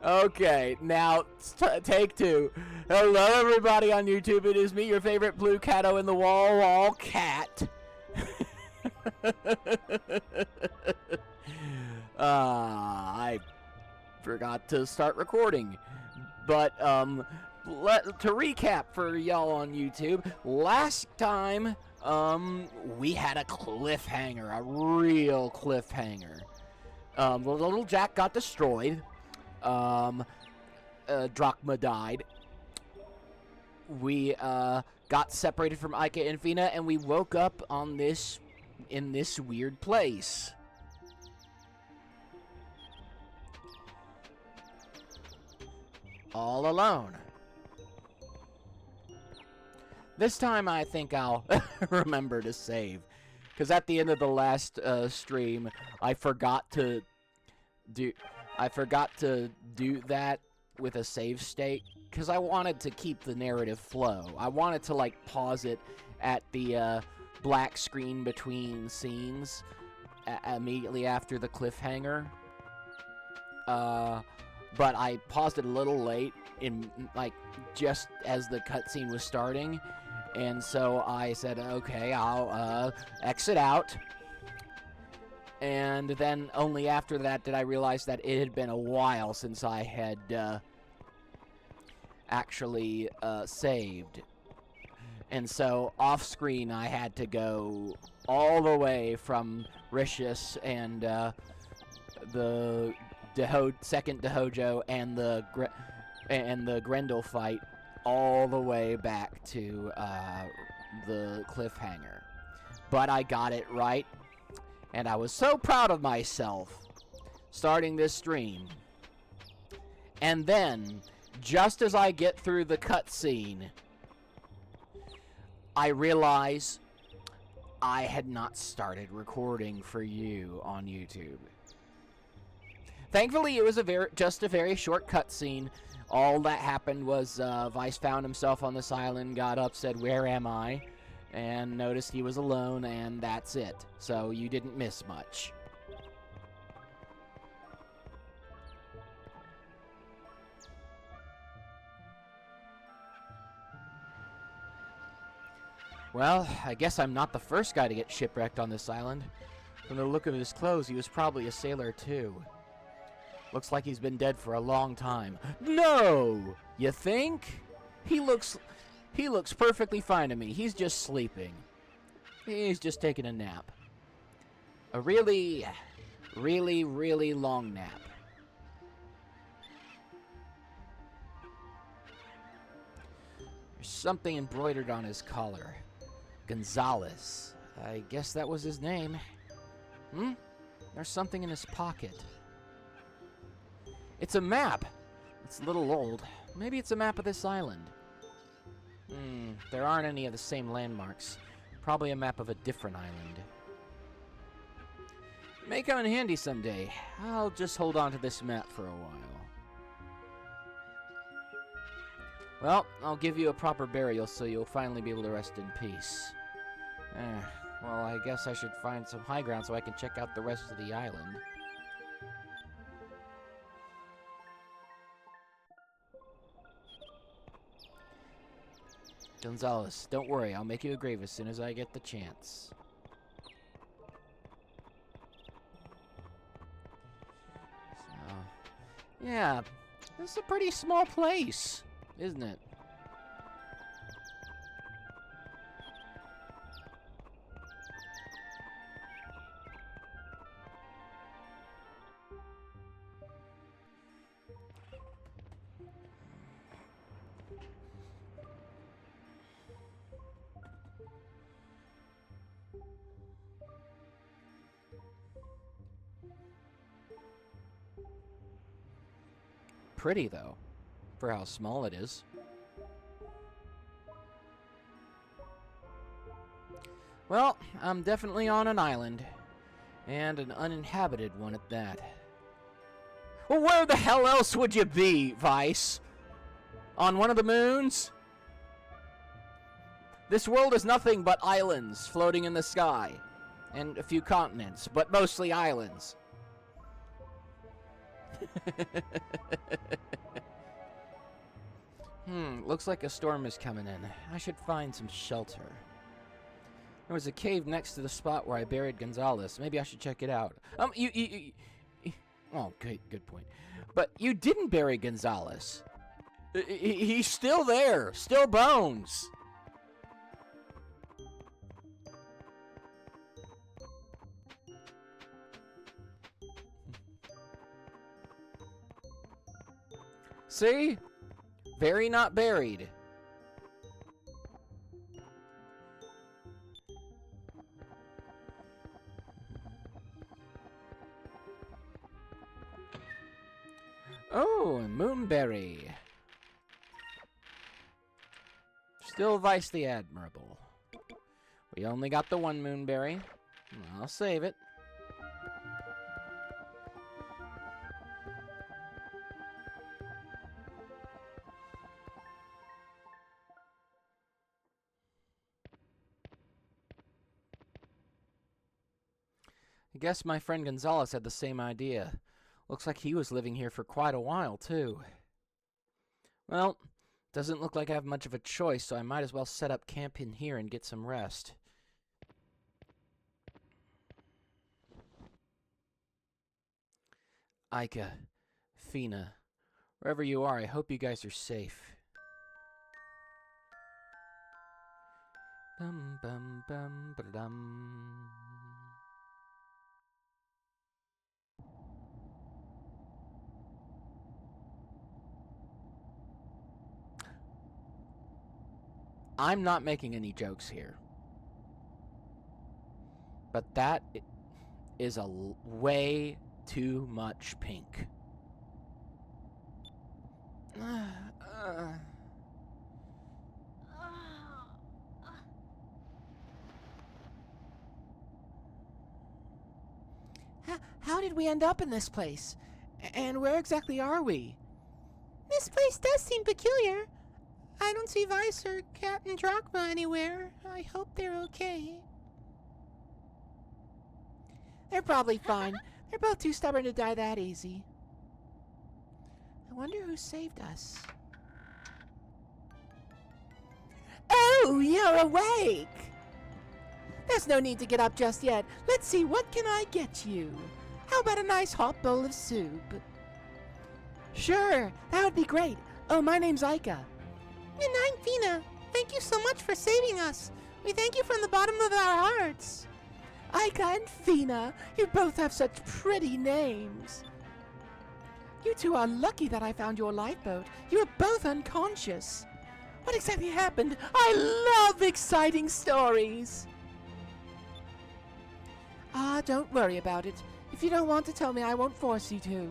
Okay, now take two. Hello, everybody on YouTube. It is me, your favorite blue catto in the wall cat. I forgot to start recording, but to recap for y'all on YouTube, last time we had a cliffhanger, a real cliffhanger. The little Jack got destroyed. Drachma died. We got separated from Ika and Fina, and we woke up on in this weird place. All alone. This time I think I'll remember to save, because at the end of the last stream I forgot to do that with a save state, because I wanted to keep the narrative flow. I wanted to like pause it at the black screen between scenes immediately after the cliffhanger. But I paused it a little late, in like just as the cutscene was starting, and so I said, okay, I'll exit out. And then only after that did I realize that it had been a while since I had actually saved. And so off-screen I had to go all the way from Rishis and the second Dohojo and the Grendel fight all the way back to the cliffhanger. But I got it right. And I was so proud of myself starting this stream. And then, just as I get through the cutscene, I realize I had not started recording for you on YouTube. Thankfully, it was just a very short cutscene. All that happened was Vice found himself on this island, got up, said, "Where am I?" and noticed he was alone, and that's it. So you didn't miss much. Well, I guess I'm not the first guy to get shipwrecked on this island. From the look of his clothes, he was probably a sailor too. Looks like he's been dead for a long time. No! You think? He looks perfectly fine to me. He's just sleeping. He's just taking a nap. A really, really, really long nap. There's something embroidered on his collar. Gonzalez. I guess that was his name. There's something in his pocket. It's a map. It's a little old. Maybe it's a map of this island. There aren't any of the same landmarks. Probably a map of a different island. May come in handy someday. I'll just hold on to this map for a while. Well, I'll give you a proper burial so you'll finally be able to rest in peace. Well, I guess I should find some high ground so I can check out the rest of the island. Gonzalez, don't worry, I'll make you a grave as soon as I get the chance. So, yeah, this is a pretty small place, isn't it? Pretty, though, for how small it is. Well, I'm definitely on an island, and an uninhabited one at that. Well, where the hell else would you be, Vice? On one of the moons? This world is nothing but islands floating in the sky, and a few continents, but mostly islands. Looks like a storm is coming in. I should find some shelter. There was a cave next to the spot where I buried Gonzalez. Maybe I should check it out. Oh, good point. But you didn't bury Gonzalez. He's still there. Still bones. See? Very not buried. Oh, Moonberry. Still Vice the Admirable. We only got the one Moonberry. I'll save it. I guess my friend Gonzalez had the same idea. Looks like he was living here for quite a while, too. Well, doesn't look like I have much of a choice, so I might as well set up camp in here and get some rest. Ika, Fina, wherever you are, I hope you guys are safe. Bum bum bum ba-dum. I'm not making any jokes here. But that is a way too much pink. How did we end up in this place? And where exactly are we? This place does seem peculiar. I don't see Vice or Captain Drachma anywhere. I hope they're okay. They're probably fine. They're both too stubborn to die that easy. I wonder who saved us. Oh, you're awake! There's no need to get up just yet. Let's see, what can I get you? How about a nice hot bowl of soup? Sure, that would be great. Oh, my name's Ika. And I'm Fina. Thank you so much for saving us. We thank you from the bottom of our hearts. Ika and Fina, you both have such pretty names. You two are lucky that I found your lifeboat. You were both unconscious. What exactly happened? I love exciting stories. Don't worry about it. If you don't want to tell me, I won't force you to.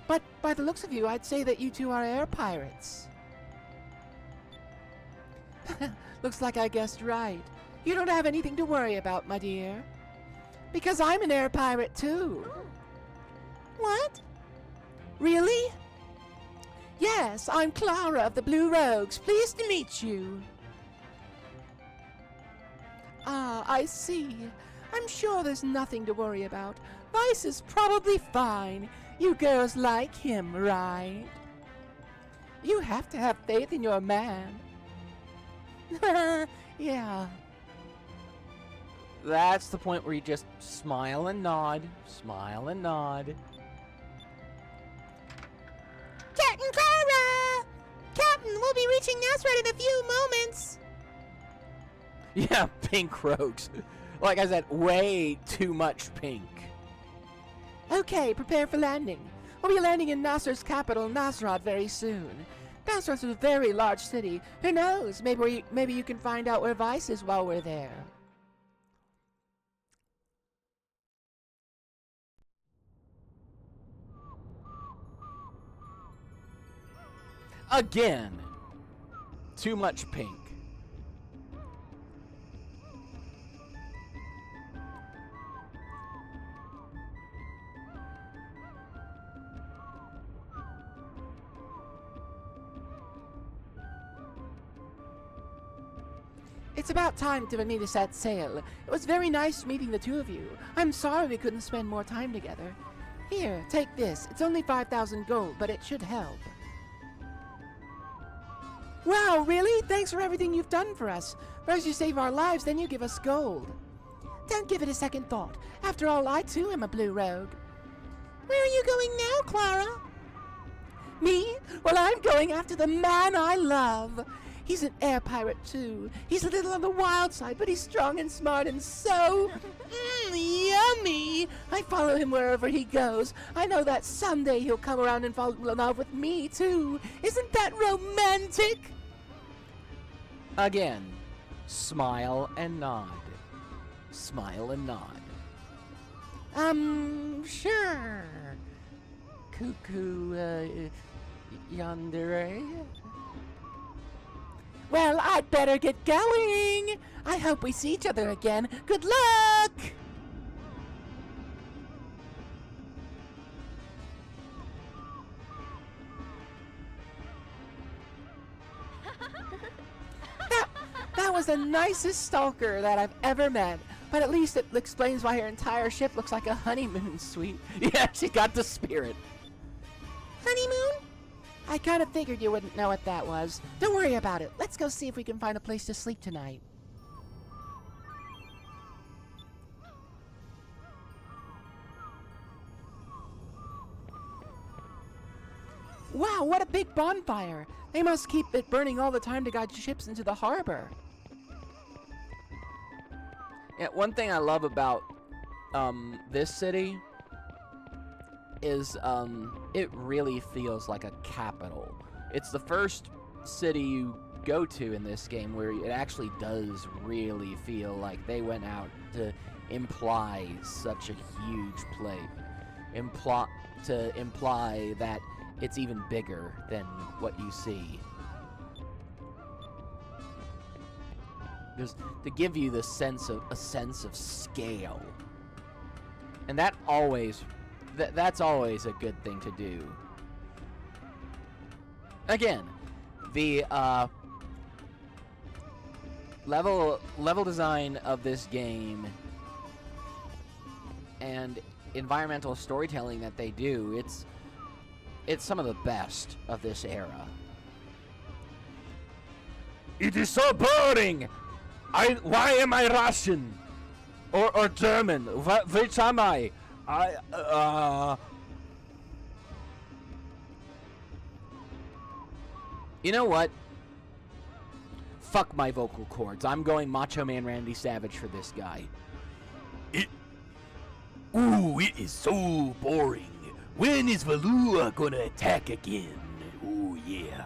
But by the looks of you, I'd say that you two are air pirates. Looks like I guessed right. You don't have anything to worry about, my dear. Because I'm an air pirate, too. What? Really? Yes, I'm Clara of the Blue Rogues. Pleased to meet you. Ah, I see. I'm sure there's nothing to worry about. Vice is probably fine. You girls like him, right? You have to have faith in your man. Yeah. That's the point where you just smile and nod. Smile and nod. Captain Clara! Captain, we'll be reaching Nazareth in a few moments. Yeah, pink rogues. Like I said, way too much pink. Okay, prepare for landing. We'll be landing in Nasser's capital, Nasrat, very soon. Nasrat's a very large city. Who knows? Maybe you can find out where Vice is while we're there. Again. Too much pink. It's about time for me to set sail. It was very nice meeting the two of you. I'm sorry we couldn't spend more time together. Here, take this. It's only 5,000 gold, but it should help. Wow, really? Thanks for everything you've done for us. First you save our lives, then you give us gold. Don't give it a second thought. After all, I too am a blue rogue. Where are you going now, Clara? Me? Well, I'm going after the man I love. He's an air pirate, too. He's a little on the wild side, but he's strong and smart and so... yummy! I follow him wherever he goes. I know that someday he'll come around and fall in love with me, too. Isn't that romantic? Again, smile and nod. Smile and nod. Sure. Cuckoo, yandere? Well, I'd better get going. I hope we see each other again. Good luck! That was the nicest stalker that I've ever met. But at least it explains why her entire ship looks like a honeymoon suite. Yeah, she got the spirit. Honeymoon? I kind of figured you wouldn't know what that was. Don't worry about it. Let's go see if we can find a place to sleep tonight. Wow, what a big bonfire! They must keep it burning all the time to guide ships into the harbor. Yeah, one thing I love about this city is it really feels like a capital. It's the first city you go to in this game where it actually does really feel like they went out to imply such a huge place. To imply that it's even bigger than what you see. Just to give you the sense of a sense of scale. And that always that's always a good thing to do. Again, the level design of this game and environmental storytelling that they do, it's some of the best of this era. It is so boring. Why am I Russian or German? Which am I? You know what? Fuck my vocal cords. I'm going Macho Man Randy Savage for this guy. It is so boring. When is Valua gonna attack again? Oh yeah.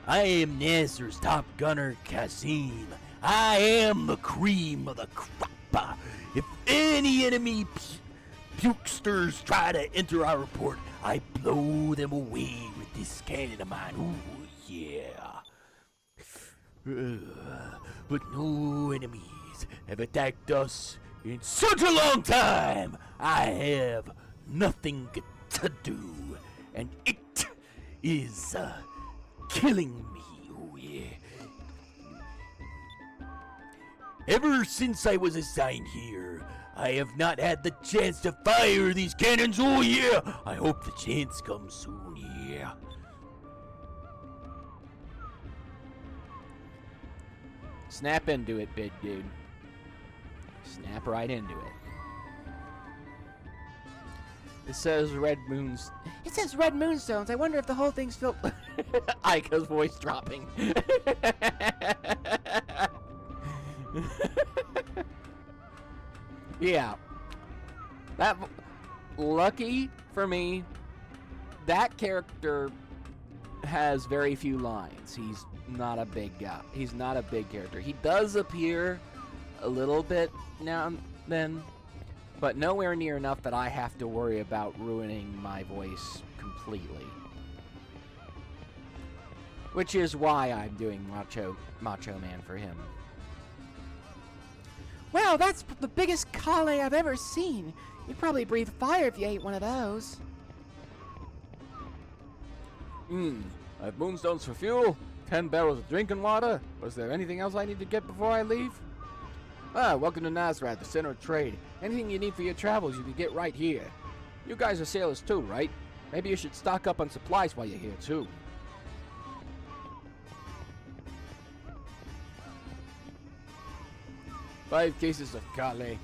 I am Nasser's top gunner, Kasim. I am the cream of the crop. If any enemy pukesters try to enter our port, I blow them away with this cannon of mine. Oh yeah. But no enemies have attacked us in such a long time. I have nothing to do, and it is killing me. Oh yeah. Ever since I was assigned here, I have not had the chance to fire these cannons. Oh yeah. I hope the chance comes soon. Yeah. Snap into it, big dude. Snap right into it. It says Red Moons. It says Red Moonstones. I wonder if the whole thing's filled. Aika's voice dropping. Yeah. That lucky for me, that character has very few lines. He's not a big guy. He's not a big character. He does appear a little bit now and then, but nowhere near enough that I have to worry about ruining my voice completely. Which is why I'm doing Macho Man for him. Wow, that's the biggest kale I've ever seen. You'd probably breathe fire if you ate one of those. I have moonstones for fuel, 10 barrels of drinking water. Was there anything else I need to get before I leave? Welcome to Nazrat, the center of trade. Anything you need for your travels, you can get right here. You guys are sailors too, right? Maybe you should stock up on supplies while you're here too. 5 cases of Kale.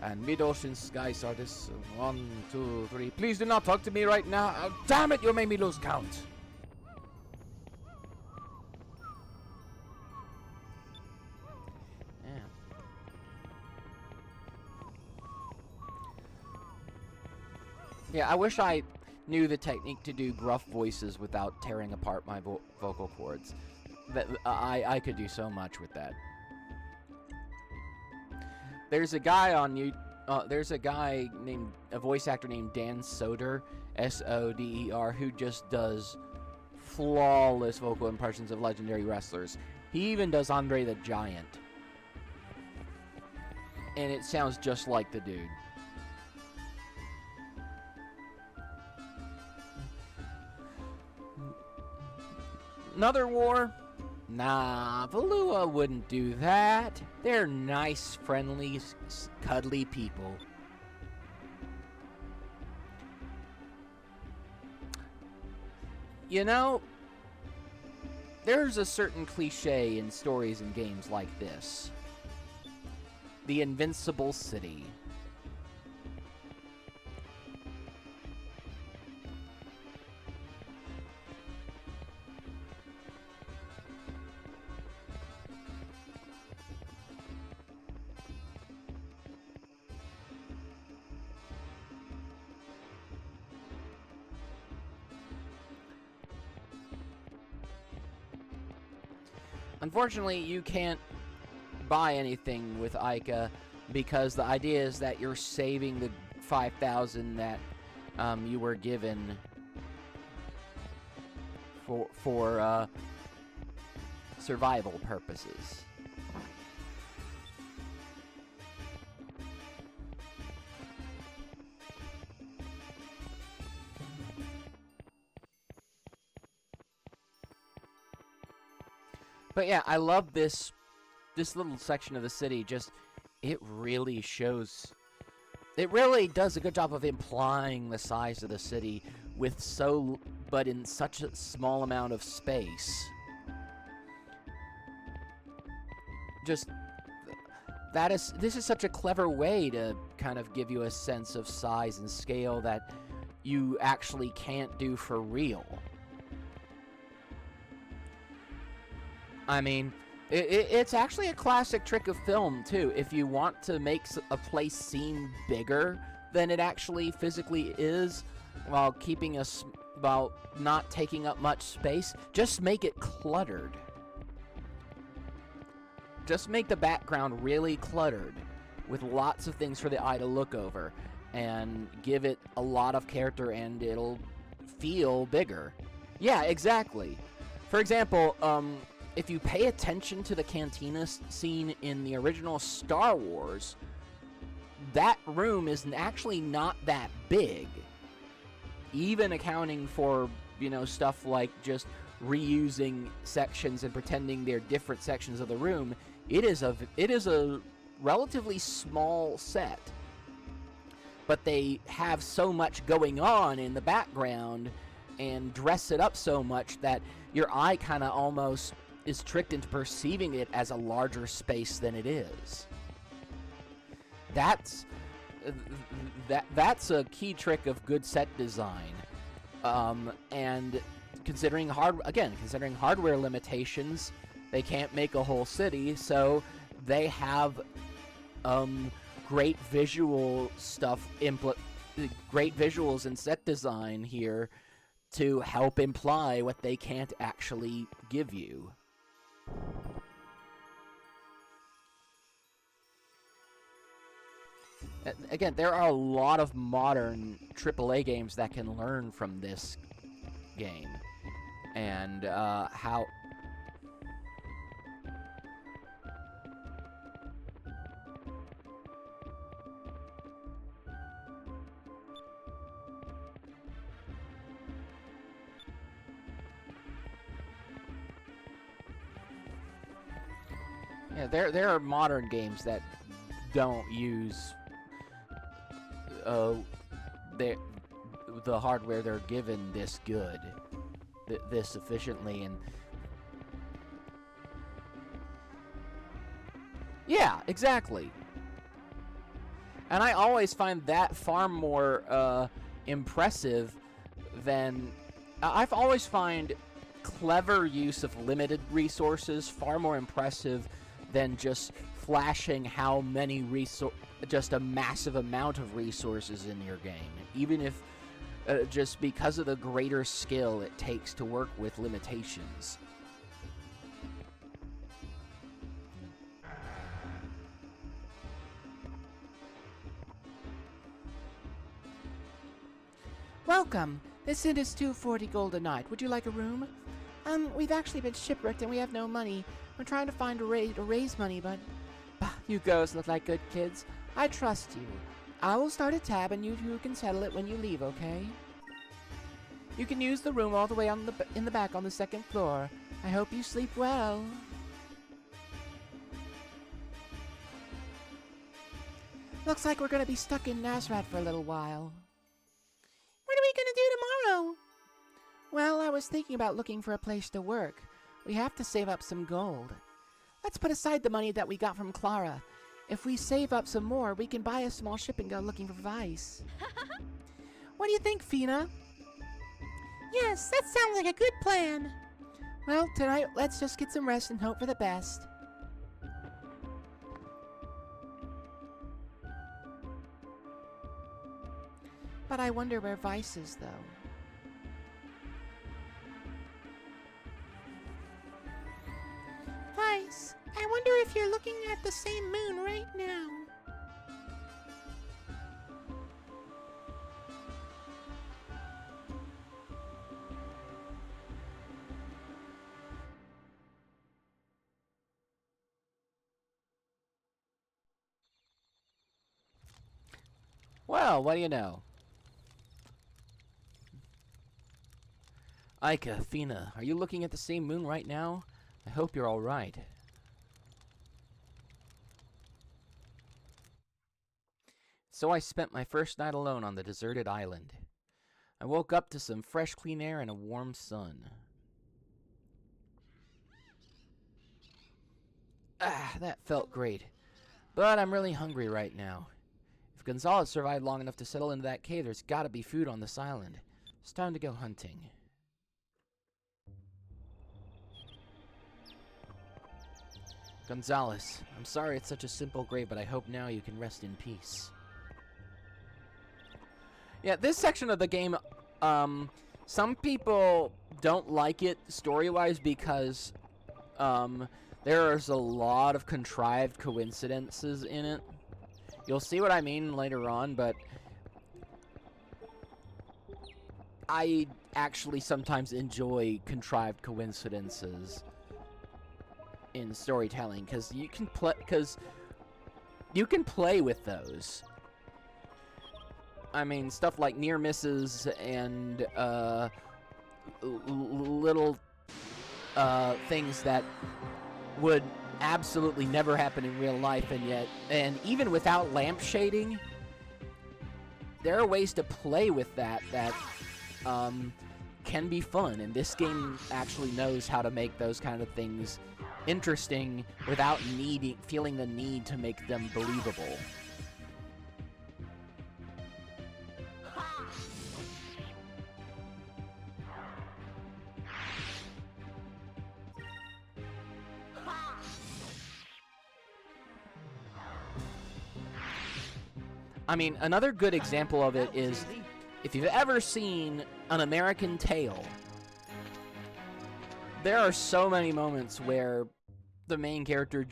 And mid-ocean sky sardis. 1, 2, 3. Please do not talk to me right now. Oh, damn it, you made me lose count. Yeah. Yeah, I wish I knew the technique to do gruff voices without tearing apart my vocal cords. I could do so much with that. There's a guy on you. There's a voice actor named Dan Soder, Soder, who just does flawless vocal impressions of legendary wrestlers. He even does Andre the Giant, and it sounds just like the dude. Another war? Nah, Valua wouldn't do that. They're nice, friendly, cuddly people. You know, there's a certain cliche in stories and games like this. The Invincible City. Unfortunately, you can't buy anything with Ica because the idea is that you're saving the 5,000 that you were given for survival purposes. But yeah, I love this little section of the city. Just, it really does a good job of implying the size of the city but in such a small amount of space. Just, this is such a clever way to kind of give you a sense of size and scale that you actually can't do for real. I mean, it's actually a classic trick of film, too. If you want to make a place seem bigger than it actually physically is, while not taking up much space, just make it cluttered. Just make the background really cluttered, with lots of things for the eye to look over, and give it a lot of character, and it'll feel bigger. Yeah, exactly. For example, if you pay attention to the cantina scene in the original Star Wars, that room is actually not that big. Even accounting for, stuff like just reusing sections and pretending they're different sections of the room, it is a relatively small set. But they have so much going on in the background and dress it up so much that your eye kind of almost is tricked into perceiving it as a larger space than it is. That's a key trick of good set design. And considering hardware limitations, they can't make a whole city, so they have great visual stuff, great visuals and set design here to help imply what they can't actually give you. Again, there are a lot of modern AAA games that can learn from this game, and how. Yeah, there are modern games that don't use the hardware they're given this good, this efficiently, and Yeah, exactly. And I always find that far more impressive than... I've always find clever use of limited resources far more impressive than just flashing how many just a massive amount of resources in your game. Even if just because of the greater skill it takes to work with limitations. Welcome. This inn is 240 gold a night. Would you like a room? We've actually been shipwrecked and we have no money. We're trying to find a way to raise money, but... Bah, you girls look like good kids. I trust you. I will start a tab and you two can settle it when you leave, okay? You can use the room all the way in the back on the second floor. I hope you sleep well. Looks like we're gonna be stuck in Nazrat for a little while. What are we gonna do tomorrow? Well, I was thinking about looking for a place to work. We have to save up some gold. Let's put aside the money that we got from Clara. If we save up some more, we can buy a small ship and go looking for Vice. What do you think, Fina? Yes, that sounds like a good plan. Well, tonight, let's just get some rest and hope for the best. But I wonder where Vice is, though. Vice, I wonder if you're looking at the same moon right now. Well, what do you know? Aika, Fina, are you looking at the same moon right now? I hope you're all right. So I spent my first night alone on the deserted island. I woke up to some fresh, clean air and a warm sun. Ah, that felt great. But I'm really hungry right now. If Gonzalez survived long enough to settle into that cave, there's gotta be food on this island. It's time to go hunting. Gonzalez, I'm sorry it's such a simple grave, but I hope now you can rest in peace. Yeah, this section of the game, some people don't like it story-wise because, there's a lot of contrived coincidences in it. You'll see what I mean later on, but I actually sometimes enjoy contrived coincidences in storytelling because you can play with those. I mean, stuff like near misses and little things that would absolutely never happen in real life, and even without lamp shading, there are ways to play with that can be fun, and this game actually knows how to make those kind of things interesting without feeling the need to make them believable. I mean, another good example of it is, if you've ever seen An American Tail, there are so many moments where the main character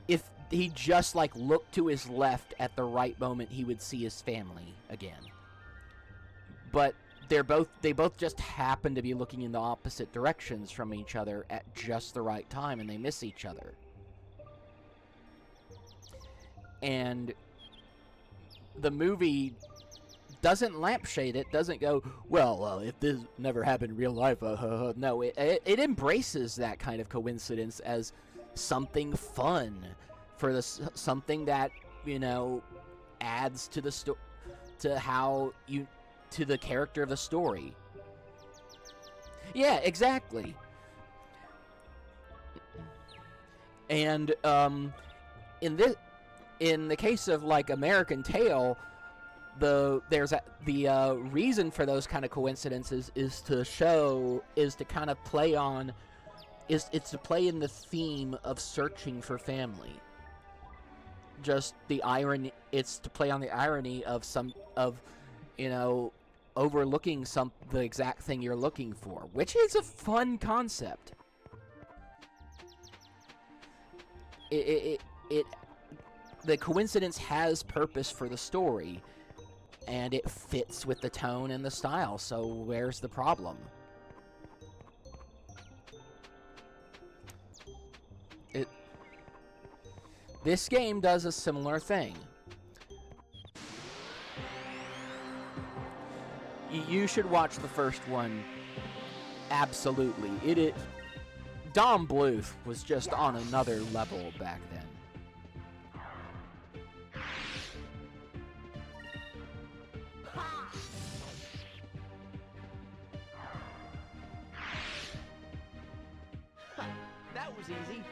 if he just, like, looked to his left at the right moment, he would see his family again. But they both just happen to be looking in the opposite directions from each other at just the right time, and they miss each other. And the movie doesn't lampshade it, doesn't go, well, if this never happened in real life, no, it embraces that kind of coincidence as something fun, for something that, you know, adds to the to the character of the story. Yeah, exactly. And in the case of like American Tail, the reason for those kind of coincidences is to kind of play on it's to play in the theme of searching for family. Just the irony, it's to play on the irony of overlooking the exact thing you're looking for, which is a fun concept. The coincidence has purpose for the story, and it fits with the tone and the style, so where's the problem? This game does a similar thing. You should watch the first one. Absolutely. Dom Bluth was just on another level back then. That was easy.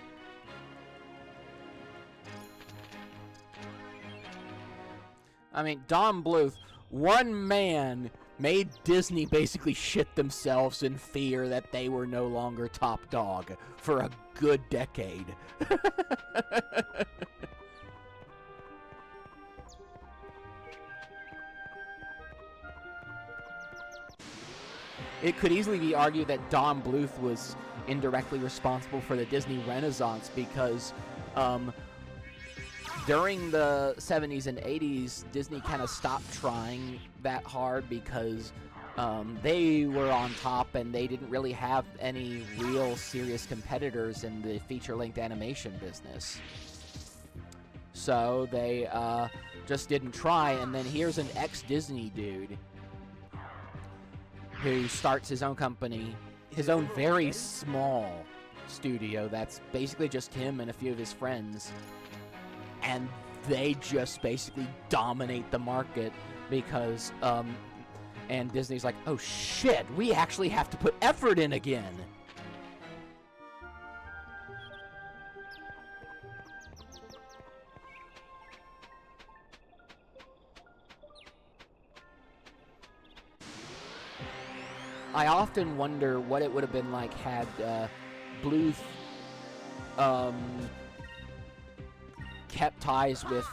I mean, Dom Bluth, one man, made Disney basically shit themselves in fear that they were no longer top dog for a good decade. It could easily be argued that Dom Bluth was indirectly responsible for the Disney Renaissance because during the 70s and 80s, Disney kind of stopped trying that hard because they were on top and they didn't really have any real serious competitors in the feature-length animation business. So they just didn't try, and then here's an ex-Disney dude who starts his own company, his own very small studio that's basically just him and a few of his friends. And they just basically dominate the market because, and Disney's like, oh shit, we actually have to put effort in again. I often wonder what it would have been like had Bluth kept ties with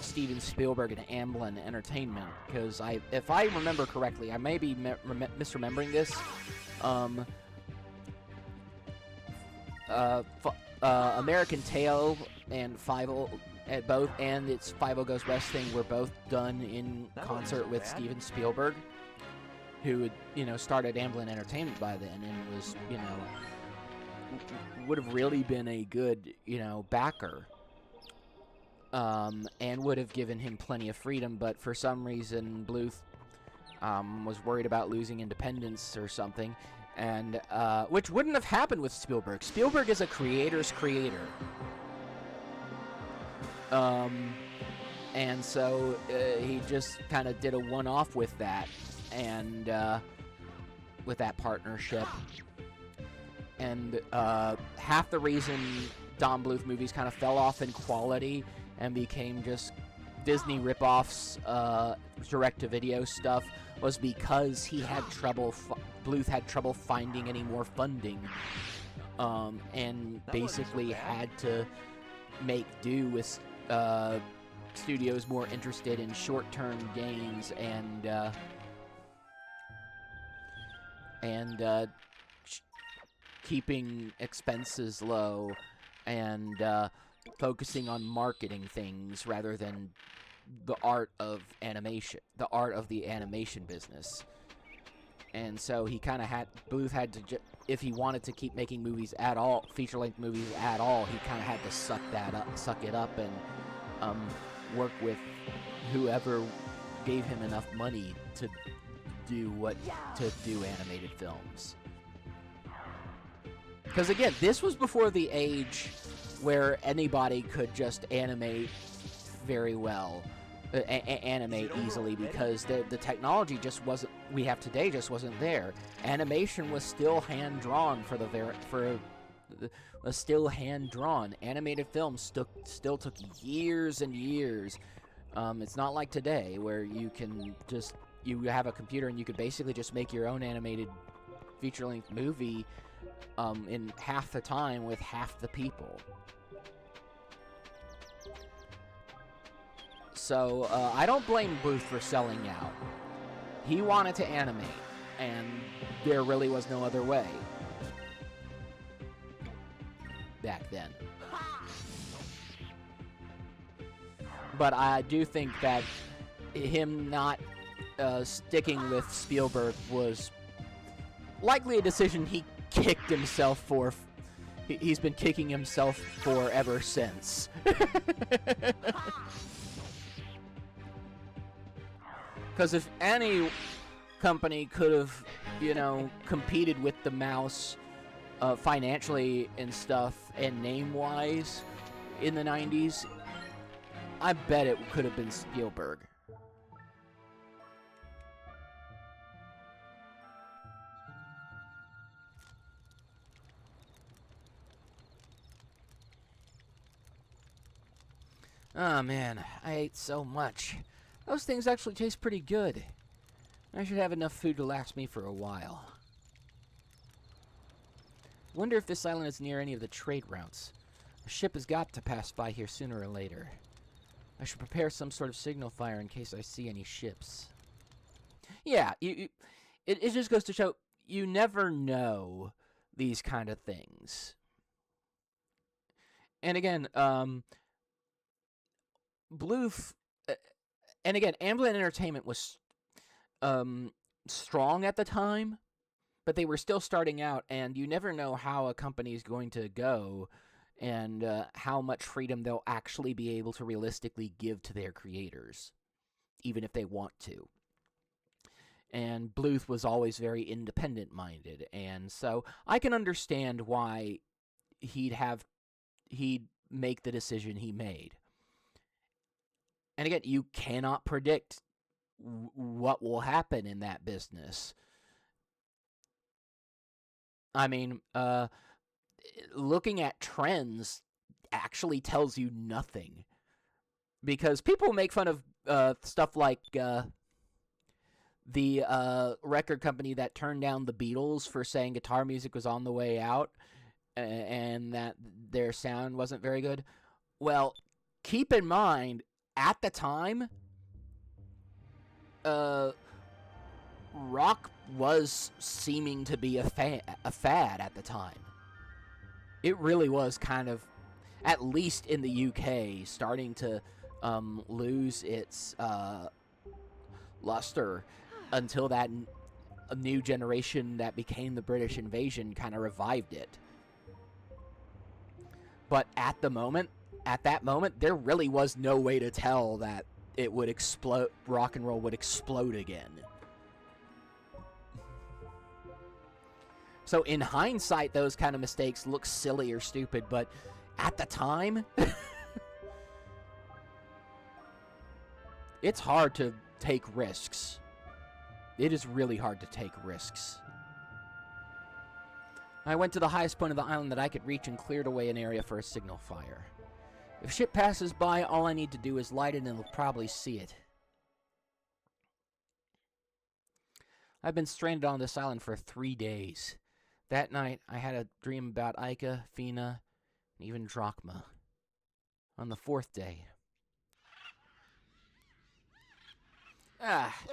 Steven Spielberg and Amblin Entertainment, because if I remember correctly, I may be misremembering this. American Tail and Fievel and its Fievel Goes West thing were both done in concert with Steven Spielberg, who had, started Amblin Entertainment by then and was, would have really been a good, backer. And would have given him plenty of freedom, but for some reason Bluth was worried about losing independence or something, and which wouldn't have happened with Spielberg. Spielberg is a creator's creator. And so he just kind of did a one-off with that, and with that partnership. And half the reason Dom Bluth movies kind of fell off in quality and became just Disney ripoffs, direct-to-video stuff, was because he had trouble. Bluth had trouble finding any more funding, and basically had to make do with studios more interested in short-term gains and keeping expenses low and focusing on marketing things rather than the art of animation, the art of the animation business. And so he kind of Bluth had to, if he wanted to keep making movies at all, feature-length movies at all, he kind of had to suck it up and work with whoever gave him enough money to do animated films. Because again, this was before the age where anybody could just animate very well, animate easily, because the technology we have today just wasn't there. Animation was still hand-drawn for was still hand-drawn. Animated films still took years and years. It's not like today where you can just, you have a computer and you could basically just make your own animated feature-length movie in half the time with half the people. So, I don't blame Booth for selling out. He wanted to animate, and there really was no other way back then. But I do think that him not sticking with Spielberg was likely a decision he kicked himself for. He's been kicking himself for ever since. Because if any company could have, you know, competed with the mouse financially and stuff and name-wise in the 90s, I bet it could have been Spielberg. Oh man, I ate so much. Those things actually taste pretty good. I should have enough food to last me for a while. Wonder if this island is near any of the trade routes. A ship has got to pass by here sooner or later. I should prepare some sort of signal fire in case I see any ships. Yeah, it just goes to show you never know these kind of things. And again, Bluth, and again, Amblin Entertainment was strong at the time, but they were still starting out, and you never know how a company is going to go and how much freedom they'll actually be able to realistically give to their creators, even if they want to. And Bluth was always very independent-minded, and so I can understand why he'd make the decision he made. And again, you cannot predict what will happen in that business. I mean, looking at trends actually tells you nothing. Because people make fun of stuff like the record company that turned down the Beatles for saying guitar music was on the way out and that their sound wasn't very good. Well, keep in mind, at the time, rock was seeming to be a fad at the time. It really was kind of, at least in the UK, starting to lose its luster until that new generation that became the British invasion kind of revived it. But at that moment, there really was no way to tell that it would explode, rock and roll would explode again. So in hindsight, those kind of mistakes look silly or stupid, but at the time, it's hard to take risks. It is really hard to take risks. I went to the highest point of the island that I could reach and cleared away an area for a signal fire. If a ship passes by, all I need to do is light it and it'll probably see it. I've been stranded on this island for 3 days. That night, I had a dream about Ica, Fina, and even Drachma. On the 4th day...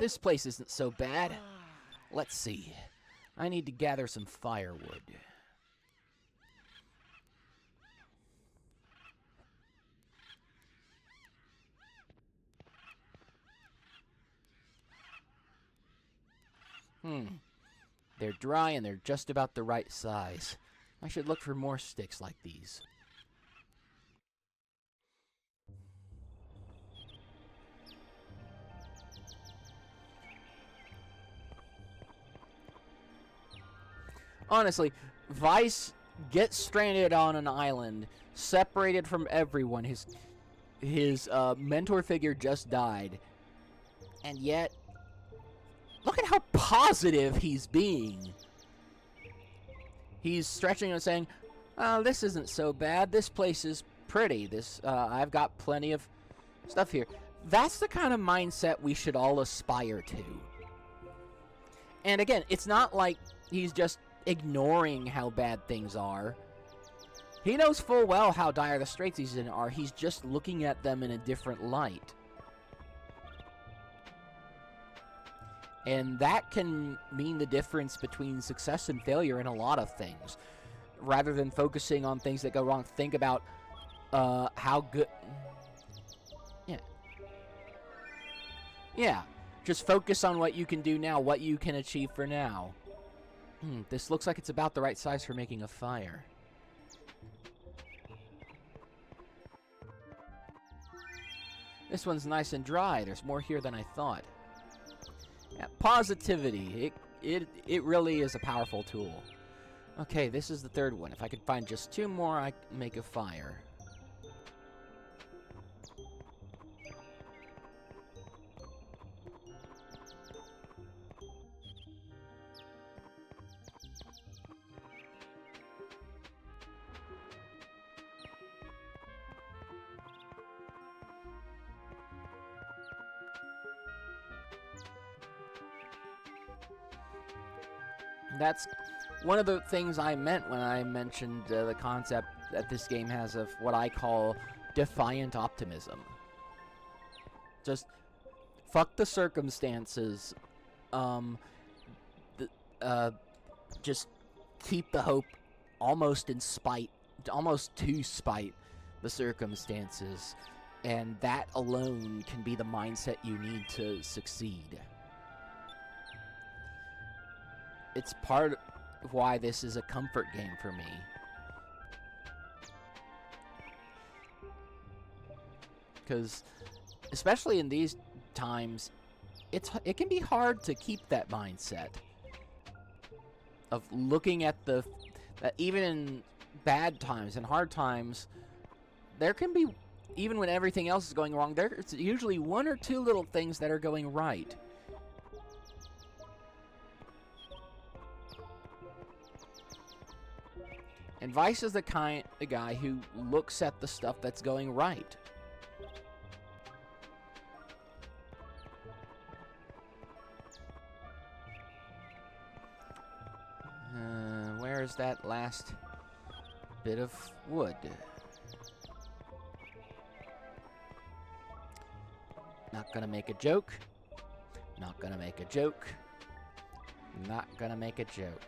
this place isn't so bad. Let's see. I need to gather some firewood. They're dry and they're just about the right size. I should look for more sticks like these. Honestly, Vice gets stranded on an island, separated from everyone. His mentor figure just died. And yet, look at how positive he's being. He's stretching and saying, This isn't so bad. This place is pretty. I've got plenty of stuff here. That's the kind of mindset we should all aspire to. And again, it's not like he's just ignoring how bad things are. He knows full well how dire the straits he's in are. He's just looking at them in a different light. And that can mean the difference between success and failure in a lot of things. Rather than focusing on things that go wrong, think about how good... Yeah. Just focus on what you can do now, what you can achieve for now. This looks like it's about the right size for making a fire. This one's nice and dry. There's more here than I thought. Yeah, positivity. It really is a powerful tool. Okay, this is the third one. If I could find just 2 more, I can make a fire. That's one of the things I meant when I mentioned the concept that this game has of what I call defiant optimism. Just fuck the circumstances. Just keep the hope almost to spite the circumstances. And that alone can be the mindset you need to succeed. It's part of why this is a comfort game for me. Because, especially in these times, it can be hard to keep that mindset of looking at that even in bad times and hard times, there can be, even when everything else is going wrong, there's usually 1 or 2 little things that are going right. And Vice is the guy who looks at the stuff that's going right. Where's that last bit of wood? Not gonna make a joke. Not gonna make a joke. Not gonna make a joke.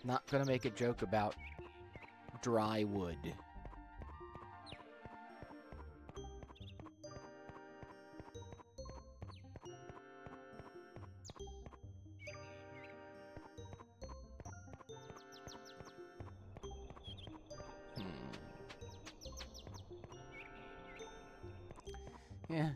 Not gonna make a joke about dry wood. Yeah.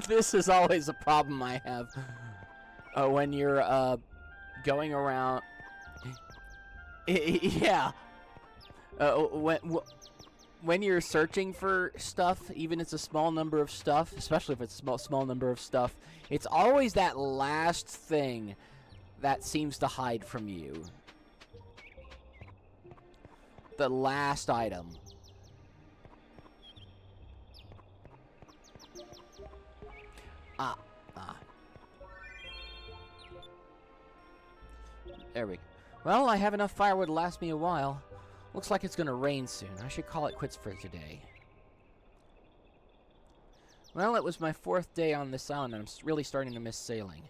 This is always a problem I have when you're going around. Yeah. When you're searching for stuff, even if it's a small number of stuff, especially if it's a small number of stuff, it's always that last thing that seems to hide from you. The last item. There we go. Well, I have enough firewood to last me a while. Looks like it's gonna rain soon. I should call it quits for today. Well, it was my 4th day on this island, and I'm really starting to miss sailing.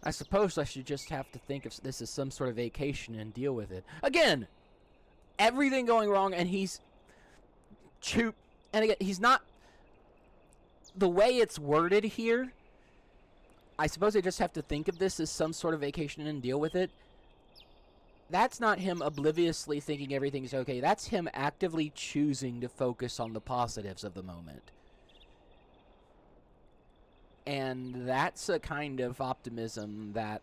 I suppose I should just have to think of this as some sort of vacation and deal with it. Again, everything going wrong, and he's and again, he's not. The way it's worded here, I suppose I just have to think of this as some sort of vacation and deal with it. That's not him obliviously thinking everything's okay. That's him actively choosing to focus on the positives of the moment. And that's a kind of optimism that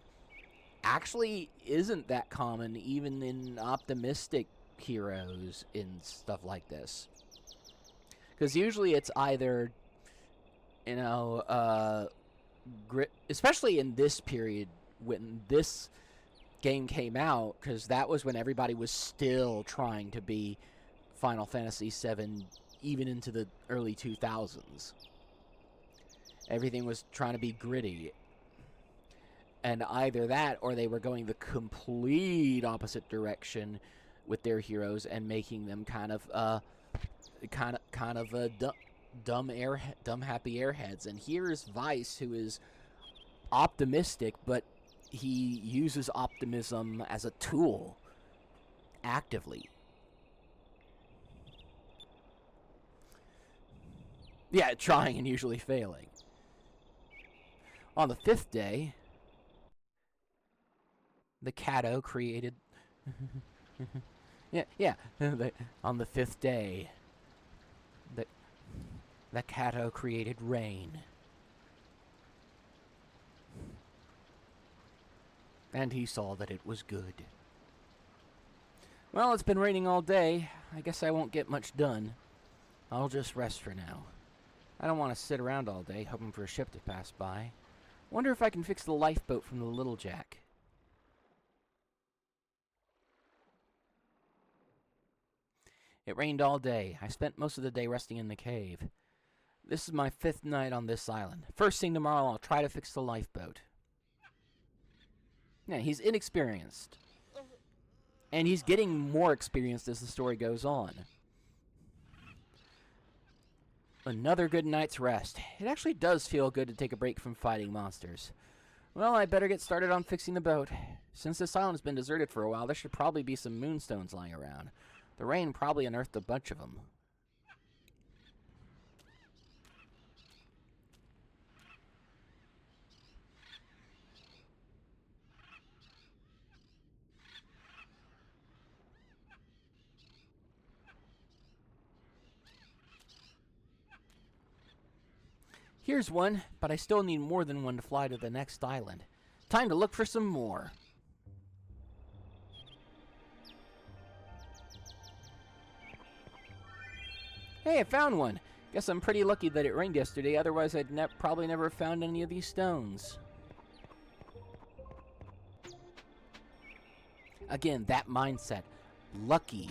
actually isn't that common even in optimistic heroes in stuff like this. Because usually it's either, you know, grit, especially in this period when this game came out, because that was when everybody was still trying to be Final Fantasy VII, even into the early 2000s. Everything was trying to be gritty. And either that, or they were going the complete opposite direction with their heroes and making them kind of dumb happy airheads. And here's Vice, who is optimistic, but he uses optimism as a tool actively. Yeah, trying and usually failing. On the 5th day, the Cato created... on the 5th day, the Cato created rain. And he saw that it was good. Well, it's been raining all day. I guess I won't get much done. I'll just rest for now. I don't want to sit around all day hoping for a ship to pass by. Wonder if I can fix the lifeboat from the Little Jack. It rained all day. I spent most of the day resting in the cave. This is my 5th night on this island. First thing tomorrow, I'll try to fix the lifeboat. Yeah, he's inexperienced. And he's getting more experienced as the story goes on. Another good night's rest. It actually does feel good to take a break from fighting monsters. Well, I better get started on fixing the boat. Since this island's been deserted for a while, there should probably be some moonstones lying around. The rain probably unearthed a bunch of them. Here's one, but I still need more than one to fly to the next island. Time to look for some more. Hey, I found one. Guess I'm pretty lucky that it rained yesterday, otherwise I'd probably never found any of these stones. Again, that mindset. Lucky.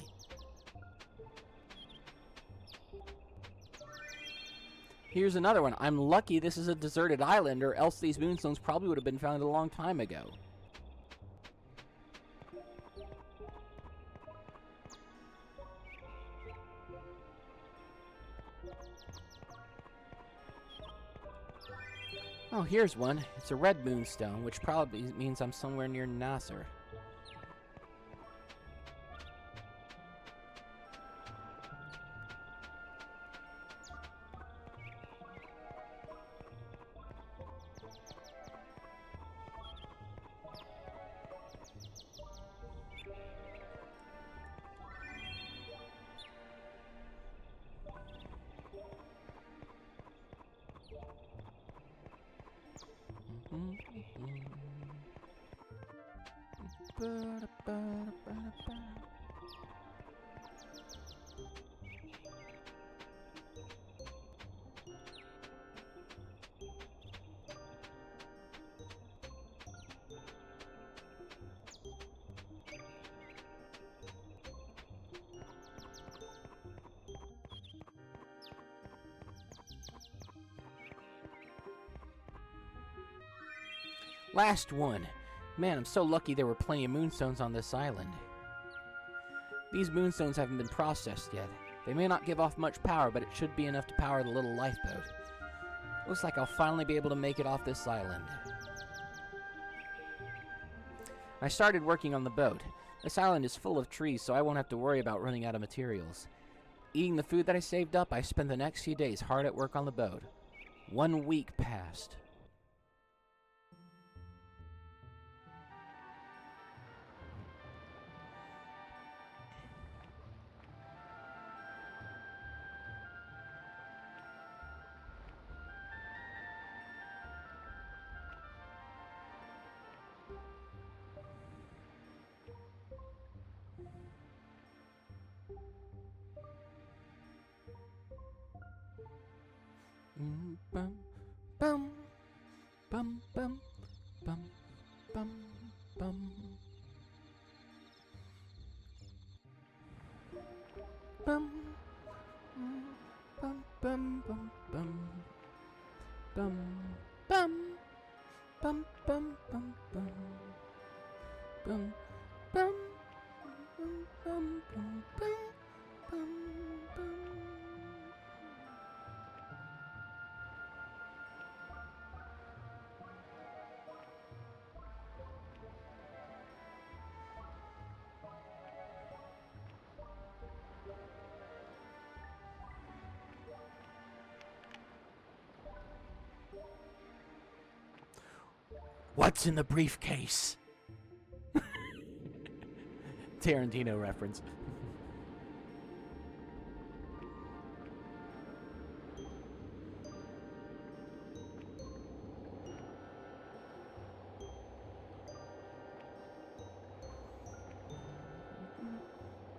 Here's another one. I'm lucky this is a deserted island, or else these moonstones probably would have been found a long time ago. Oh, here's one. It's a red moonstone, which probably means I'm somewhere near Nasser. Last one. Man, I'm so lucky there were plenty of moonstones on this island. These moonstones haven't been processed yet. They may not give off much power, but it should be enough to power the little lifeboat. Looks like I'll finally be able to make it off this island. I started working on the boat. This island is full of trees, so I won't have to worry about running out of materials. Eating the food that I saved up, I spent the next few days hard at work on the boat. 1 week passed. Bum, bum, bum, bum, bum, bum, bum. Bum, bum, bum, bum, bum, bum, bum, bum, bum, bum, bum, bum, bum, bum, bum, bum, bum, bum. What's in the briefcase? Tarantino reference.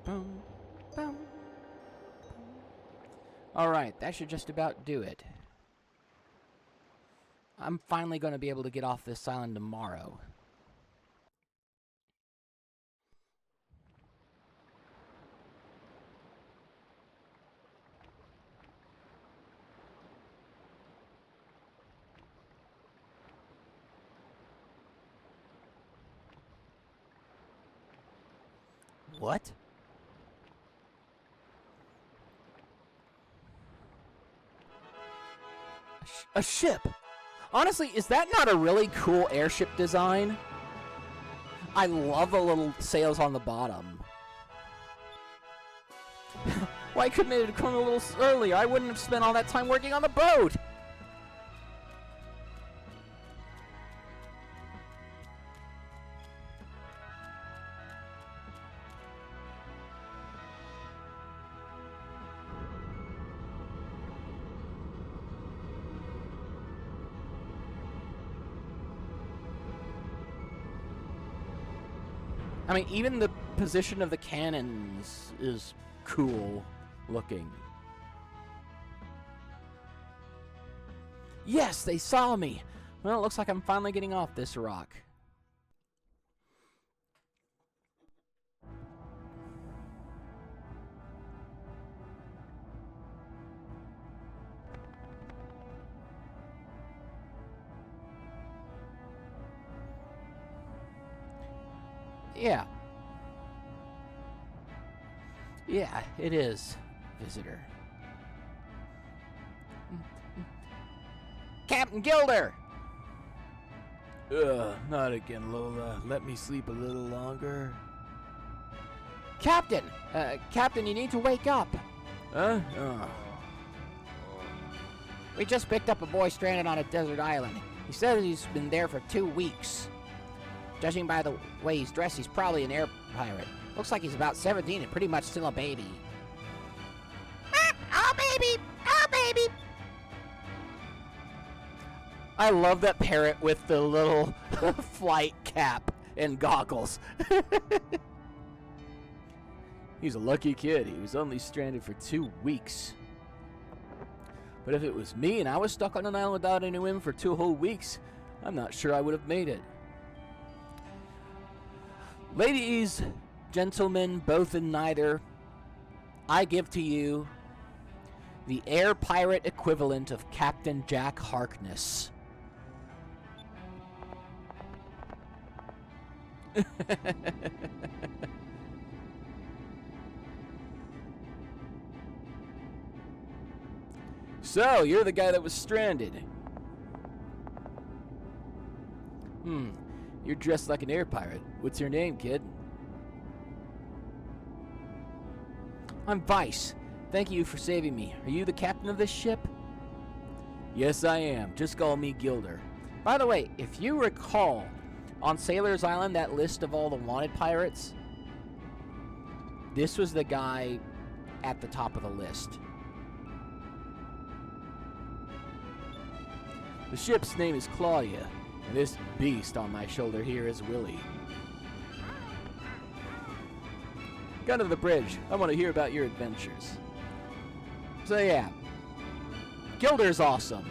Bum, bum. All right, that should just about do it. I'm finally going to be able to get off this island tomorrow. What? A ship? Honestly, is that not a really cool airship design? I love the little sails on the bottom. Why couldn't it have come a little earlier? I wouldn't have spent all that time working on the boat! I mean, even the position of the cannons is cool looking. Yes, they saw me! Well, it looks like I'm finally getting off this rock. Yeah. Yeah, it is, visitor. Captain Gilder! Not again, Lola. Let me sleep a little longer. Captain! Captain, you need to wake up. Huh? We just picked up a boy stranded on a desert island. He says he's been there for 2 weeks. Judging by the way he's dressed, he's probably an air pirate. Looks like he's about 17 and pretty much still a baby. Oh, baby! Oh, baby! I love that parrot with the little flight cap and goggles. He's a lucky kid. He was only stranded for 2 weeks. But if it was me and I was stuck on an island without any wind for 2 whole weeks, I'm not sure I would have made it. Ladies, gentlemen, both and neither, I give to you the air pirate equivalent of Captain Jack Harkness. So, you're the guy that was stranded. You're dressed like an air pirate. What's your name, kid? I'm Vice. Thank you for saving me. Are you the captain of this ship? Yes, I am. Just call me Gilder. By the way, if you recall, on Sailor's Island, that list of all the wanted pirates, this was the guy at the top of the list. The ship's name is Claudia, and this beast on my shoulder here is Willie. Gun to the bridge. I want to hear about your adventures. So yeah, Gilder's awesome.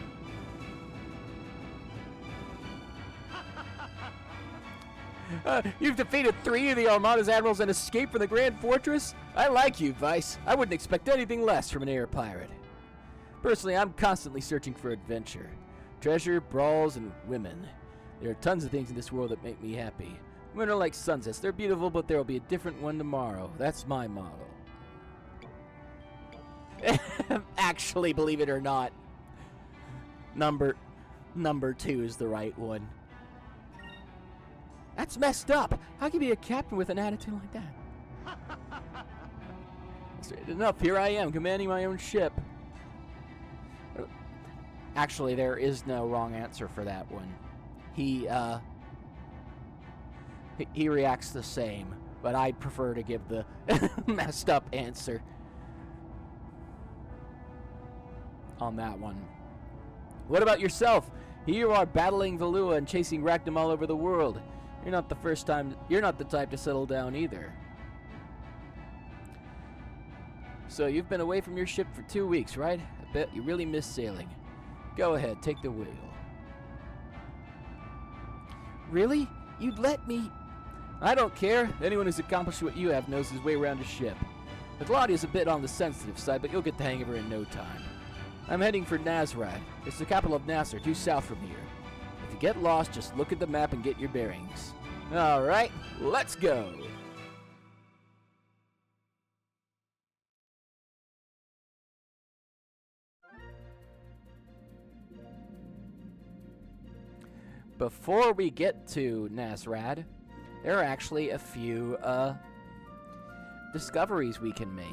You've defeated 3 of the Armada's admirals and escaped from the Grand Fortress? I like you, Vice. I wouldn't expect anything less from an air pirate. Personally, I'm constantly searching for adventure. Treasure, brawls, and women. There are tons of things in this world that make me happy. Women are like sunsets. They're beautiful, but there will be a different one tomorrow. That's my motto. Actually, believe it or not, number 2 is the right one. That's messed up. How can you be a captain with an attitude like that? Straight enough, here I am, commanding my own ship. Actually, there is no wrong answer for that one. He reacts the same, but I prefer to give the messed up answer on that one. What about yourself? Here you are battling Valua and chasing Ragnar all over the world. You're not the type to settle down either. So you've been away from your ship for 2 weeks, right? I bet you really miss sailing. Go ahead, take the wheel. Really? You'd let me... I don't care. Anyone who's accomplished what you have knows his way around a ship. The Claudia's a bit on the sensitive side, but you'll get the hang of her in no time. I'm heading for Nazrad. It's the capital of Nasser, due south from here. If you get lost, just look at the map and get your bearings. Alright, let's go! Before we get to Nazrad, there are actually a few discoveries we can make.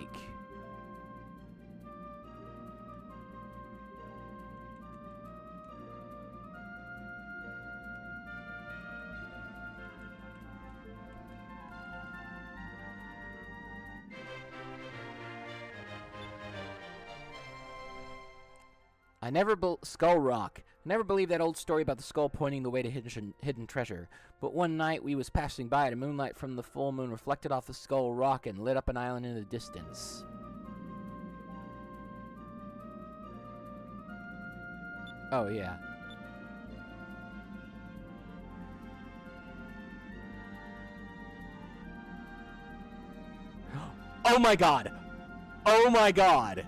Skull Rock. I never believed that old story about the skull pointing the way to hidden treasure. But one night we was passing by and moonlight from the full moon reflected off the Skull Rock and lit up an island in the distance. Oh, yeah. Oh my god! Oh my god!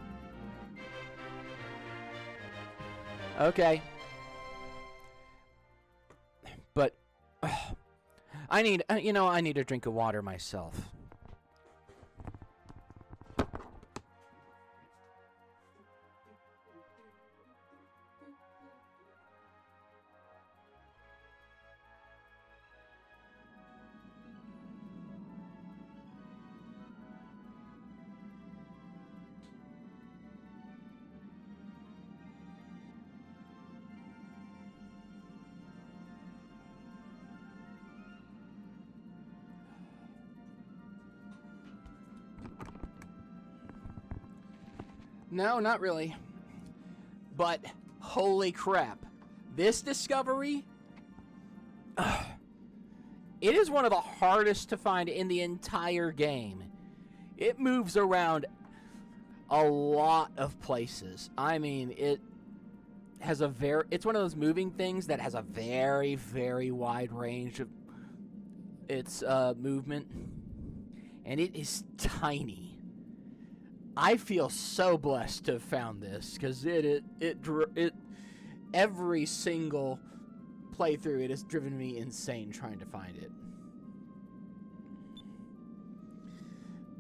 Okay. But I need a drink of water myself. No, not really. But, holy crap. This discovery, it is one of the hardest to find in the entire game. It moves around a lot of places. I mean, it has it's one of those moving things that has a very, very wide range of its movement. And it is tiny. I feel so blessed to have found this, because it every single playthrough, it has driven me insane trying to find it.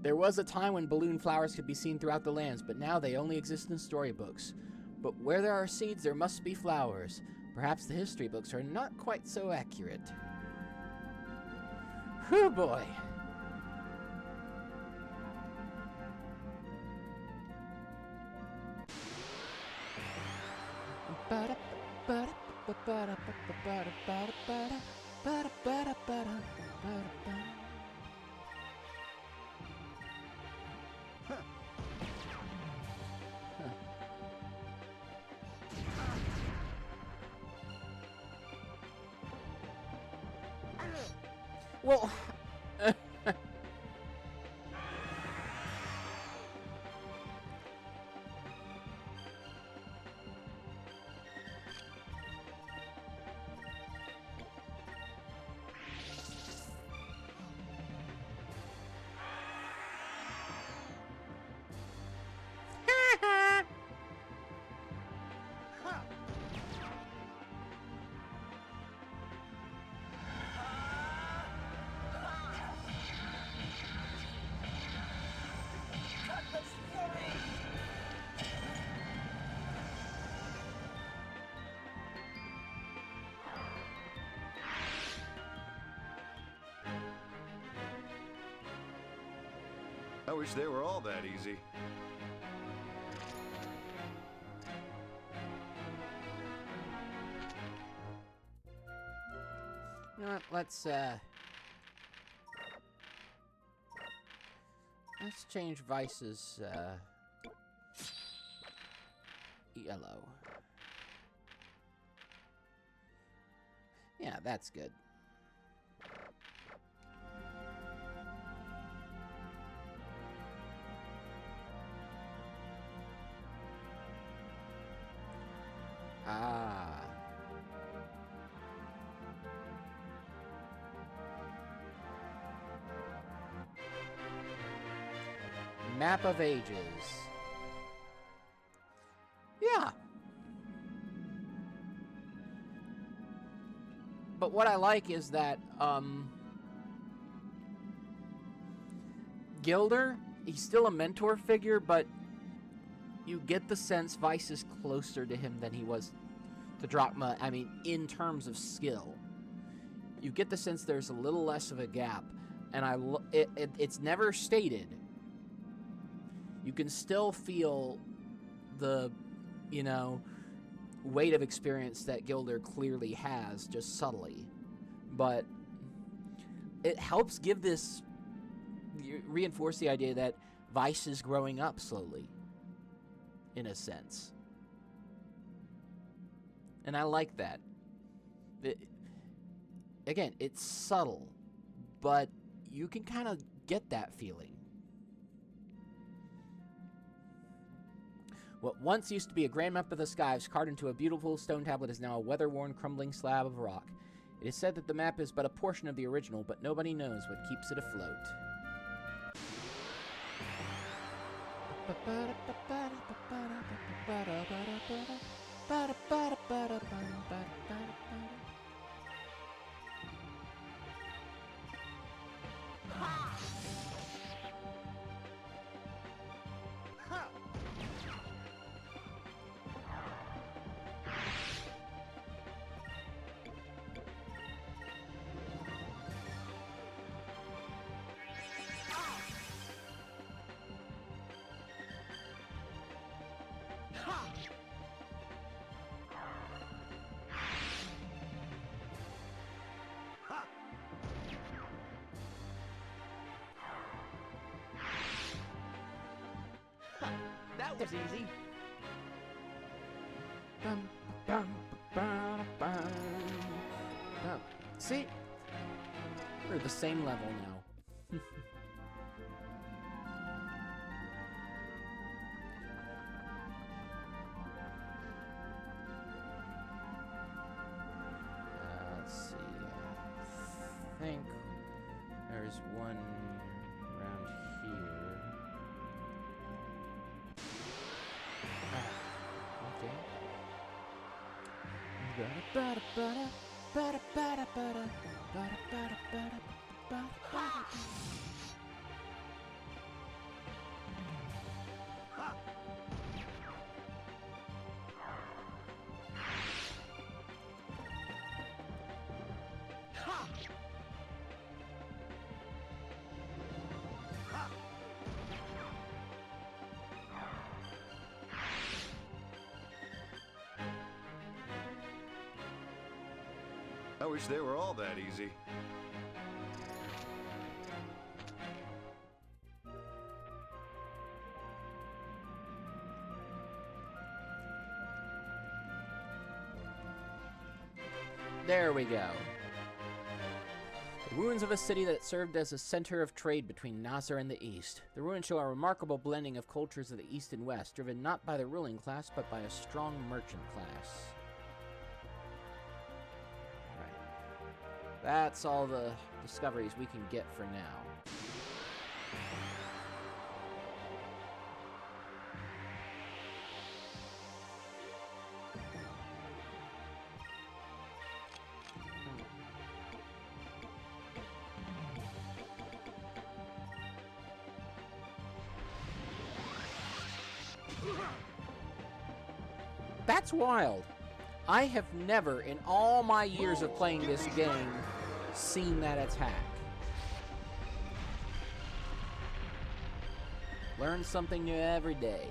There was a time when balloon flowers could be seen throughout the lands, but now they only exist in storybooks. But where there are seeds, there must be flowers. Perhaps the history books are not quite so accurate. Whew, boy. Well, I wish they were all that easy. you know what? Let's change Vice's yellow. Yeah, that's good. Ah. Map of Ages. Yeah. But what I like is that, Gilder, he's still a mentor figure, but you get the sense Vice is closer to him than he was to Drachma. I mean, in terms of skill. You get the sense there's a little less of a gap, and it's never stated. You can still feel the, you know, weight of experience that Gilder clearly has, just subtly. But it helps give this, reinforce the idea that Vice is growing up slowly, in a sense. And I like that. Again, it's subtle, but you can kind of get that feeling. What once used to be a grand map of the skies carved into a beautiful stone tablet is now a weather-worn, crumbling slab of rock. It is said that the map is but a portion of the original, but nobody knows what keeps it afloat. That was easy. See? We're the same level now. Let's see. I think there's one around here. I wish they were all that easy. There we go. The ruins of a city that served as a center of trade between Nasr and the East. The ruins show a remarkable blending of cultures of the East and West, driven not by the ruling class, but by a strong merchant class. Right. That's all the discoveries we can get for now. That's wild. I have never, in all my years of playing this game, seen that attack. Learn something new every day.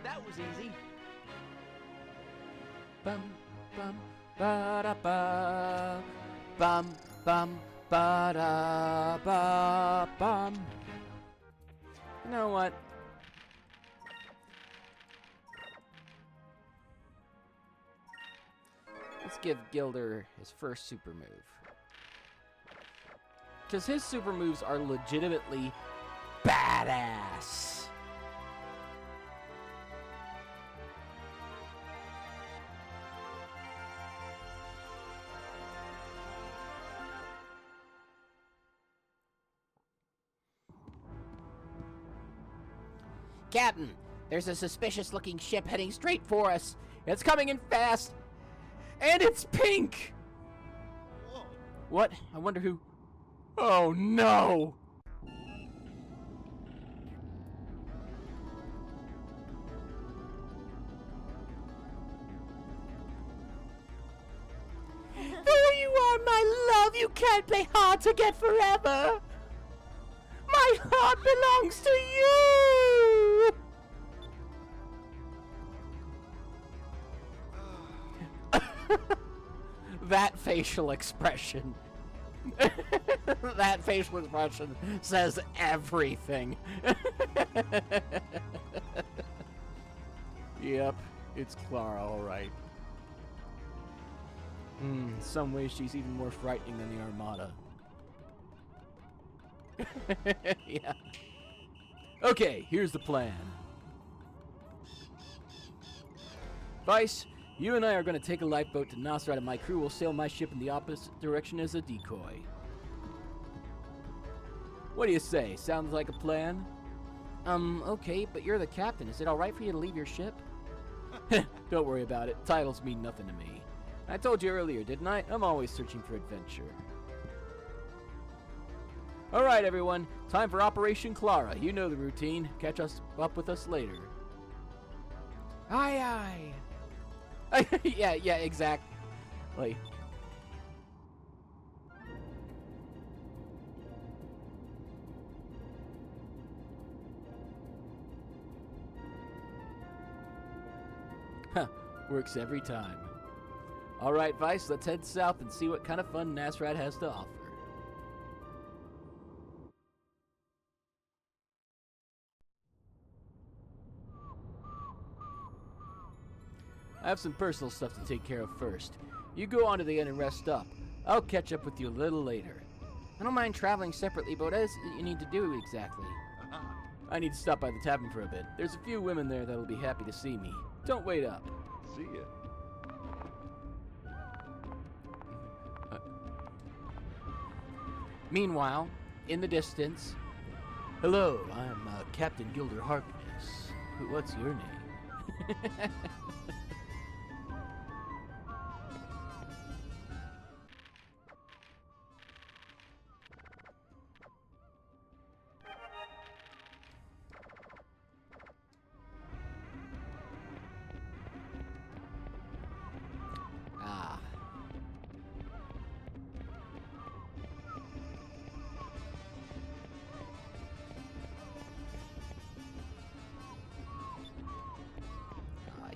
That was easy. Bum bum ba da ba. Bum bum ba da ba bum. You know what? Let's give Gilder his first super move. Because his super moves are legitimately badass. Captain, there's a suspicious-looking ship heading straight for us. It's coming in fast, and it's pink! Whoa. What? I wonder who... Oh, no! There you are, my love. You can't play hard to get forever. My heart belongs to you. That facial expression. That facial expression says everything. Yep, it's Clara, all right. In some ways, she's even more frightening than the Armada. Yeah. Okay, here's the plan. Vice, you and I are going to take a lifeboat to Nosrat, and my crew will sail my ship in the opposite direction as a decoy. What do you say? Sounds like a plan? Okay, but you're the captain. Is it alright for you to leave your ship? Don't worry about it. Titles mean nothing to me. I told you earlier, didn't I? I'm always searching for adventure. Alright, everyone. Time for Operation Clara. You know the routine. Catch us up with us later. Aye, aye. yeah, exactly. Huh, works every time. All right, Vice, let's head south and see what kind of fun Nasrat has to offer. I have some personal stuff to take care of first. You go on to the inn and rest up. I'll catch up with you a little later. I don't mind traveling separately, but what is it you need to do exactly? I need to stop by the tavern for a bit. There's a few women there that'll be happy to see me. Don't wait up. see it. Meanwhile, in the distance, Hello, I'm Captain Gilder Harkness. What's your name? ah,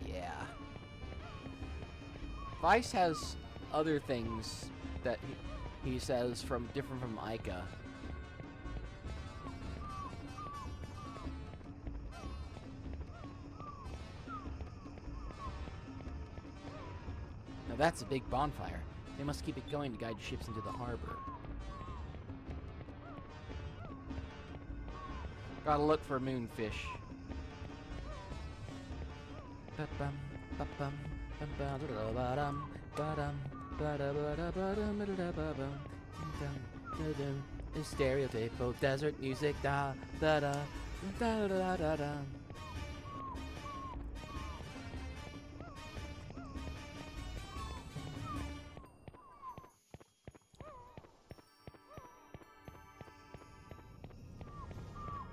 yeah. Vice has other things that he says from different from Ica. Now that's a big bonfire. They must keep it going to guide ships into the harbor. Gotta look for moonfish. Ba-bum, ba-bum, ba-bum, da-da-ba-dum, ba-dum, ba-da-ba-da-ba-dum, ba-da-ba-bum, dum, da-dum. Stereotypical desert music, da-da-da, da-da-da-da-da.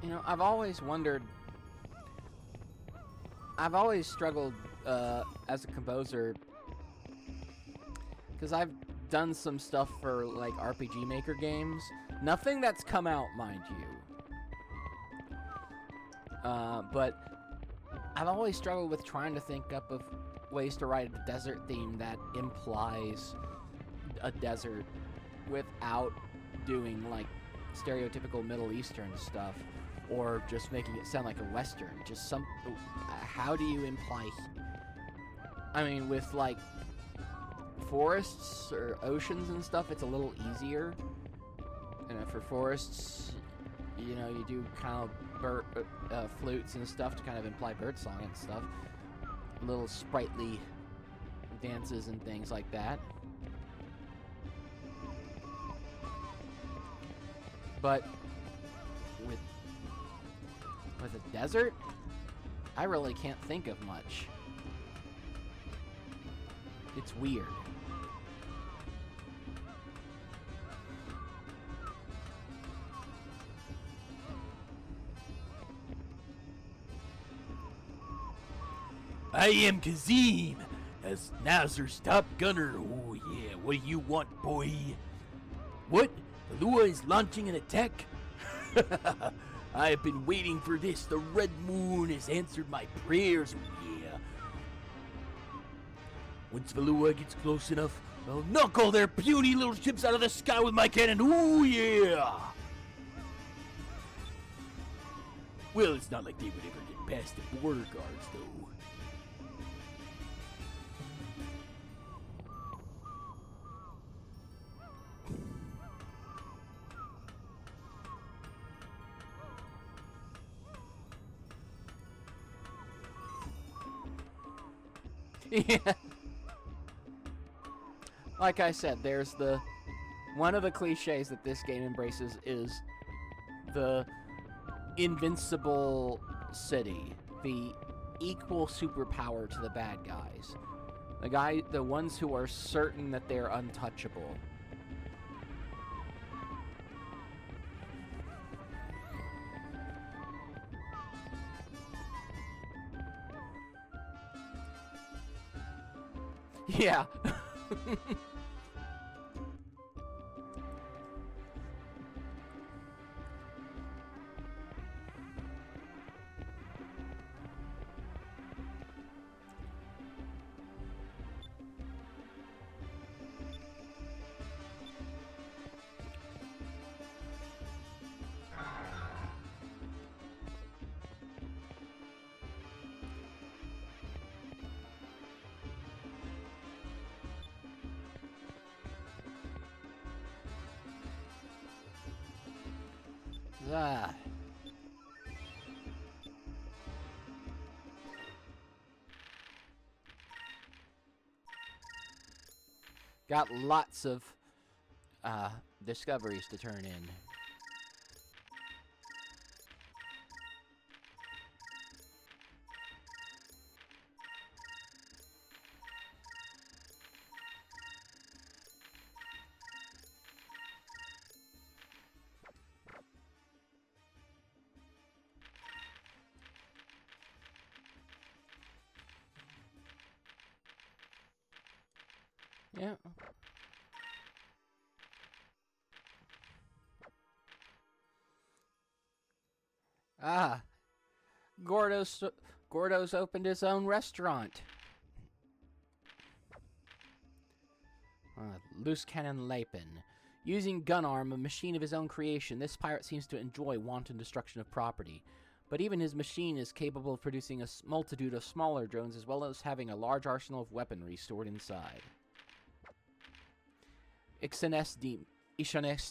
You know, I've always struggled as a composer because I've done some stuff for like RPG Maker games. Nothing that's come out, mind you. But I've always struggled with trying to think up of ways to write a desert theme that implies a desert without doing like stereotypical Middle Eastern stuff. Or just making it sound like a Western. Just some... How do you imply... I mean, with, like, forests or oceans and stuff, it's a little easier. And for forests, you know, you do kind of flutes and stuff to kind of imply birdsong and stuff. Little sprightly dances and things like that. But with a desert, I really can't think of much. It's weird. I am Kazim, as Nazar's top gunner. Oh yeah, what do you want, boy? What? Lua is launching an attack? I have been waiting for this. The Red Moon has answered my prayers. Oh, yeah. Once Valua gets close enough, I'll knock all their puny little ships out of the sky with my cannon. Oh, yeah. Well, it's not like they would ever get past the border guards, though. Yeah. Like I said, there's one of the cliches that this game embraces is the invincible city, the equal superpower to the bad guys. The ones who are certain that they're untouchable. Yeah. Ah. Got lots of discoveries to turn in. Yeah. Ah, Gordo's opened his own restaurant. Loose Cannon Lapin. Using gun arm, a machine of his own creation, this pirate seems to enjoy wanton destruction of property. But even his machine is capable of producing a multitude of smaller drones as well as having a large arsenal of weaponry stored inside. Ishanes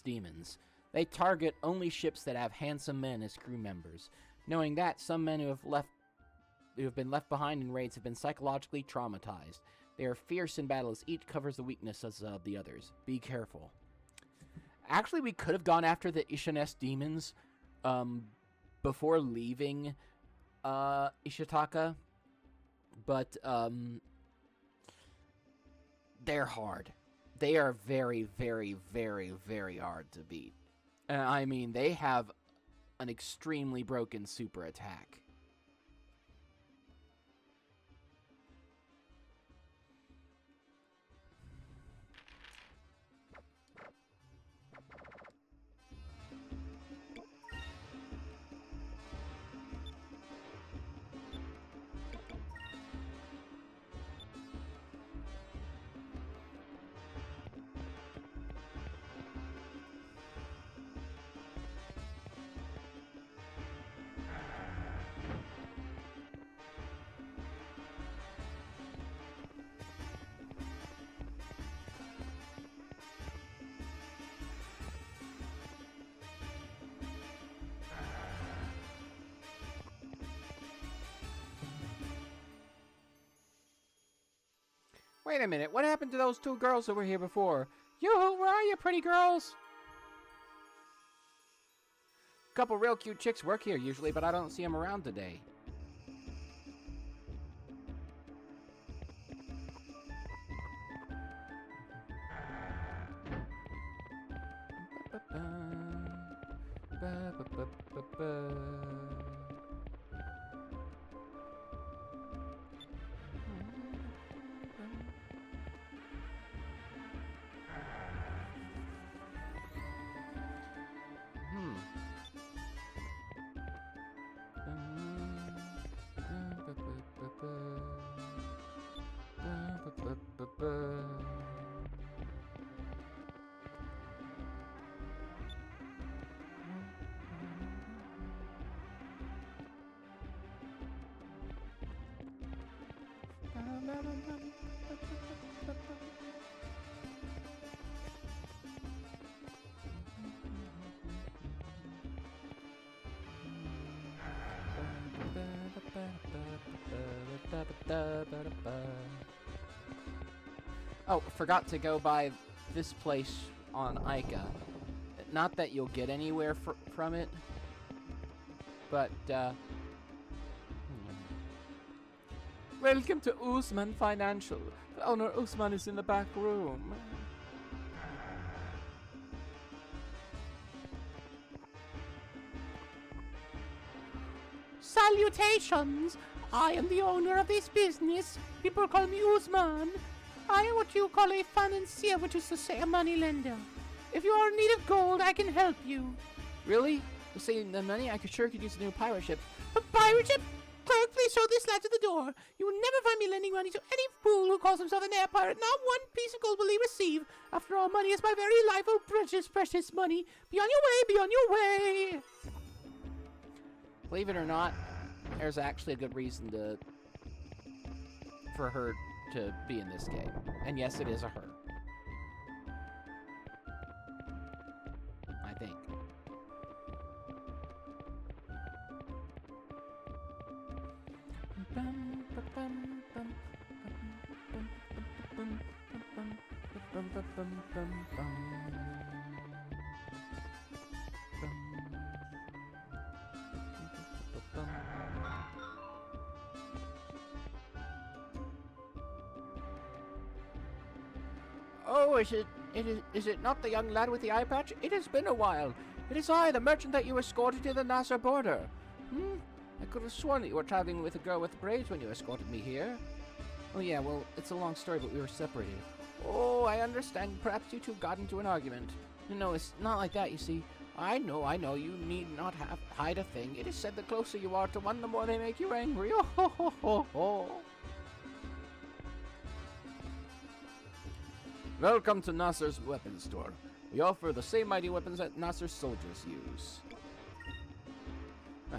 demons. They target only ships that have handsome men as crew members. Knowing that, some men who have been left behind in raids have been psychologically traumatized. They are fierce in battle as each covers the weaknesses of the others. Be careful. Actually, we could have gone after the Ishanes demons before leaving Ishitaka, but they're hard. They are very, very, very, very hard to beat. I mean, they have an extremely broken super attack. Wait a minute, what happened to those two girls that were here before? Yoo-hoo, where are you, pretty girls? Couple real cute chicks work here usually, but I don't see them around today. Oh, forgot to go by this place on Ica. Not that you'll get anywhere from it, but, Welcome to Usman Financial. The owner Usman is in the back room. Salutations! I am the owner of this business. People call me Usman. I am what you call a financier, which is to say a money lender. If you are in need of gold, I can help you. Really? To save the money, I sure could use a new pirate ship. A pirate ship? Clerk, please show this lad to the door. You will never find me lending money to any fool who calls himself an air pirate. Not one piece of gold will he receive. After all, money is my very life. Oh, precious, precious money. Be on your way, be on your way. Believe it or not, there's actually a good reason for her to be in this game. And yes, it is a her. I think. Bum, bum, bum, bum, bum. Bum. Oh, is it not the young lad with the eye patch? It has been a while. It is I, the merchant that you escorted to the Nasser border. I could have sworn that you were traveling with a girl with braids when you escorted me here. Oh yeah, well, it's a long story, but we were separated. Oh, I understand. Perhaps you two got into an argument. No, it's not like that, you see. I know, you need not hide a thing. It is said the closer you are to one, the more they make you angry. Oh, ho, ho, ho, ho. Welcome to Nasser's weapons store. We offer the same mighty weapons that Nasser's soldiers use.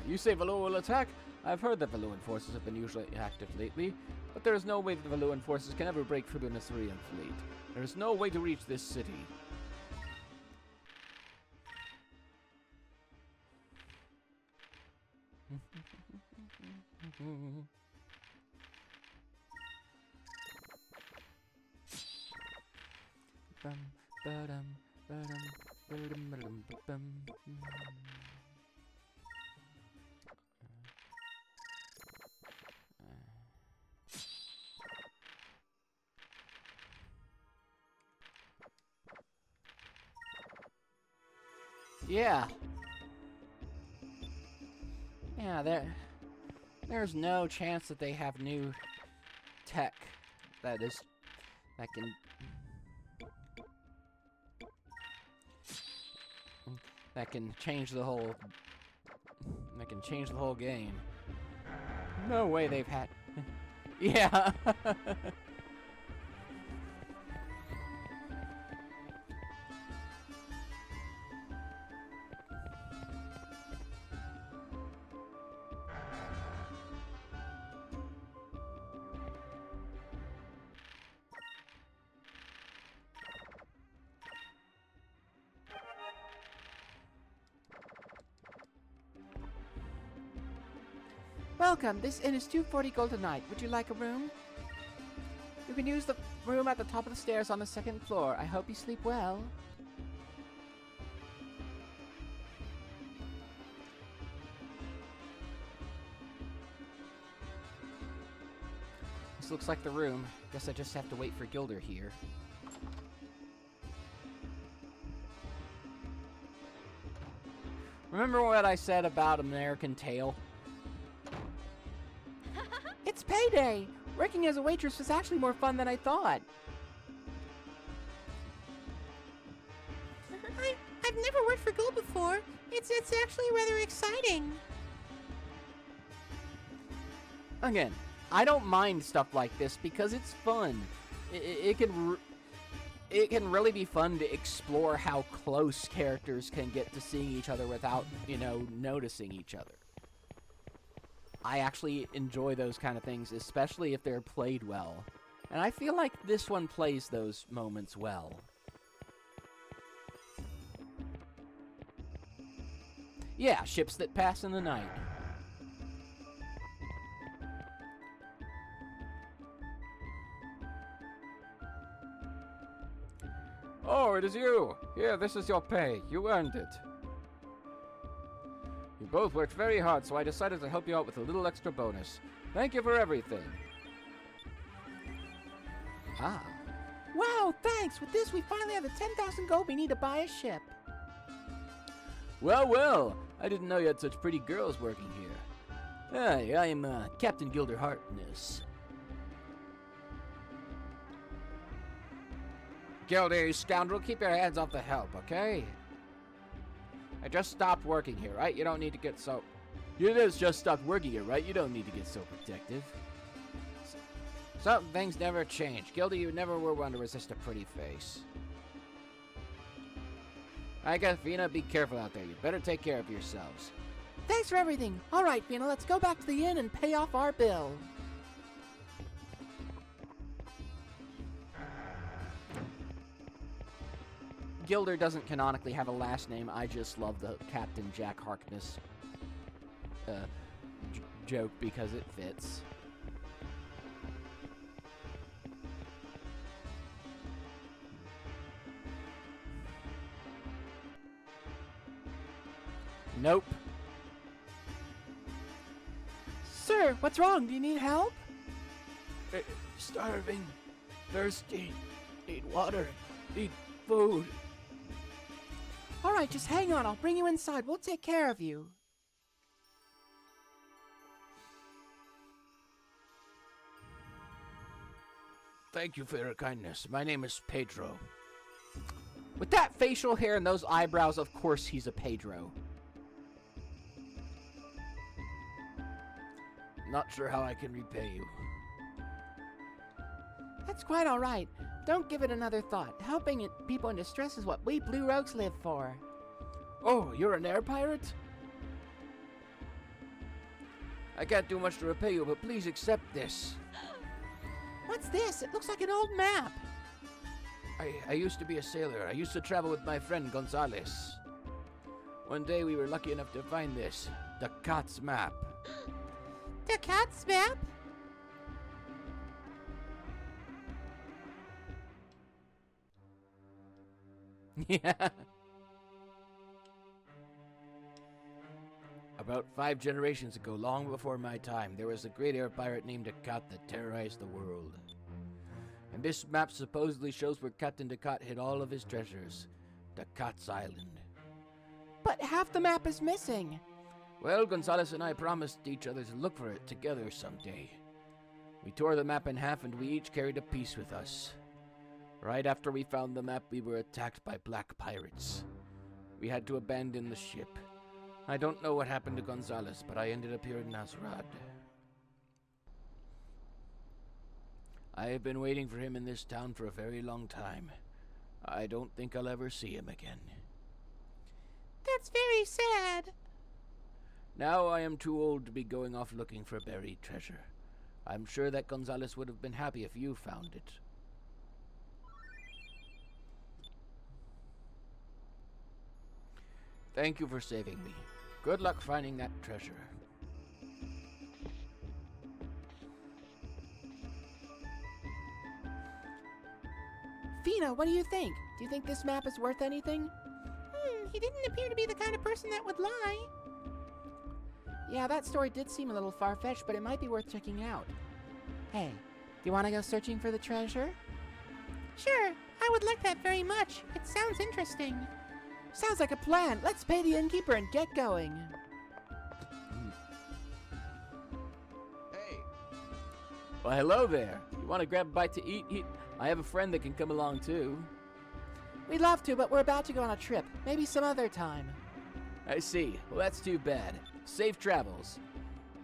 You say Valuan will attack? I've heard that Valuan forces have been usually active lately, but there is no way that the Valuan forces can ever break through the Nasrian fleet. There is no way to reach this city. Bum, ba-dum, ba-dum, ba-dum, ba-dum, ba-dum. Yeah. Yeah, there's no chance that they have new tech that can change the whole game. No way they've had. Yeah. Welcome. This inn is 240 gold a night. Would you like a room? You can use the room at the top of the stairs on the second floor. I hope you sleep well. This looks like the room. Guess I just have to wait for Gilder here. Remember what I said about American Tail? It's payday! Working as a waitress was actually more fun than I thought. I've never worked for gold before. It's actually rather exciting. Again, I don't mind stuff like this because it's fun. It can really be fun to explore how close characters can get to seeing each other without, noticing each other. I actually enjoy those kind of things, especially if they're played well. And I feel like this one plays those moments well. Yeah, ships that pass in the night. Oh, it is you! Here, this is your pay. You earned it. You both worked very hard, so I decided to help you out with a little extra bonus. Thank you for everything. Ah. Wow, thanks! With this, we finally have the 10,000 gold we need to buy a ship. Well, well. I didn't know you had such pretty girls working here. Hi, I am Captain Gilder Harkness. Gilder, you scoundrel, keep your hands off the help, okay? I just stopped working here, right? You don't need to get so... You just stopped working here, right? You don't need to get so protective. Some things never change. Gilder, you never were one to resist a pretty face. I guess, Fina, be careful out there. You better take care of yourselves. Thanks for everything. All right, Fina, let's go back to the inn and pay off our bill. Gilder doesn't canonically have a last name. I just love the Captain Jack Harkness joke because it fits. Nope. Sir, what's wrong? Do you need help? Starving, thirsty, need water, need food. All right, just hang on. I'll bring you inside. We'll take care of you. Thank you for your kindness. My name is Pedro. With that facial hair and those eyebrows, of course he's a Pedro. Not sure how I can repay you. That's quite all right. Don't give it another thought. Helping people in distress is what we Blue Rogues live for. Oh, you're an air pirate? I can't do much to repay you, but please accept this. What's this? It looks like an old map. I used to be a sailor. I used to travel with my friend Gonzales. One day we were lucky enough to find this, the Cat's map. The cat's map? Yeah. About 5 generations ago, long before my time, there was a great air pirate named Cat that terrorized the world. And this map supposedly shows where Captain Ducat hid all of his treasures, Ducat's Island. But half the map is missing. Well, Gonzales and I promised each other to look for it together someday. We tore the map in half and we each carried a piece with us. Right after we found the map, we were attacked by black pirates. We had to abandon the ship. I don't know what happened to Gonzales, but I ended up here in Nazarad. I have been waiting for him in this town for a very long time. I don't think I'll ever see him again. That's very sad. Now I am too old to be going off looking for buried treasure. I'm sure that Gonzales would have been happy if you found it. Thank you for saving me. Good luck finding that treasure. Fina, what do you think? Do you think this map is worth anything? He didn't appear to be the kind of person that would lie. Yeah, that story did seem a little far-fetched, but it might be worth checking out. Hey, do you want to go searching for the treasure? Sure, I would like that very much. It sounds interesting. Sounds like a plan. Let's pay the innkeeper and get going. Hey, Well, hello there. You want to grab a bite to eat? I have a friend that can come along too. We'd love to, but we're about to go on a trip. Maybe some other time. I see. Well, that's too bad. Safe travels.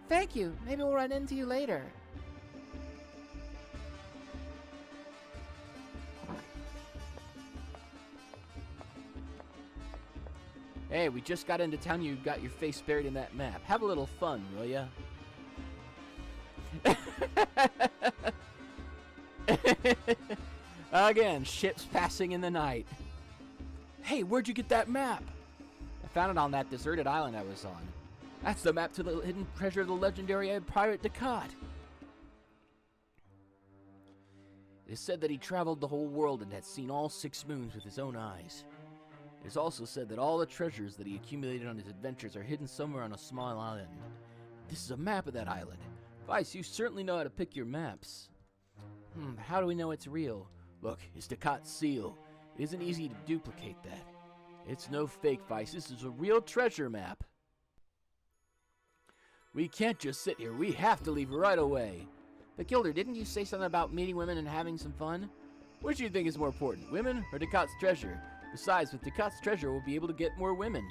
Thank you. Maybe we'll run into you later. Hey, we just got into town. You got your face buried in that map. Have a little fun, will ya? Again, ships passing in the night. Hey, where'd you get that map? I found it on that deserted island I was on. That's the map to the hidden treasure of the legendary pirate Ducat. It is said that he traveled the whole world and had seen all 6 moons with his own eyes. It is also said that all the treasures that he accumulated on his adventures are hidden somewhere on a small island. This is a map of that island. Vice, you certainly know how to pick your maps. How do we know it's real? Look, it's Ducat's seal. It isn't easy to duplicate that. It's no fake, Vice. This is a real treasure map. We can't just sit here. We have to leave right away. But Gilder, didn't you say something about meeting women and having some fun? Which do you think is more important, women or Ducat's treasure? Besides, with Ducat's treasure, we'll be able to get more women.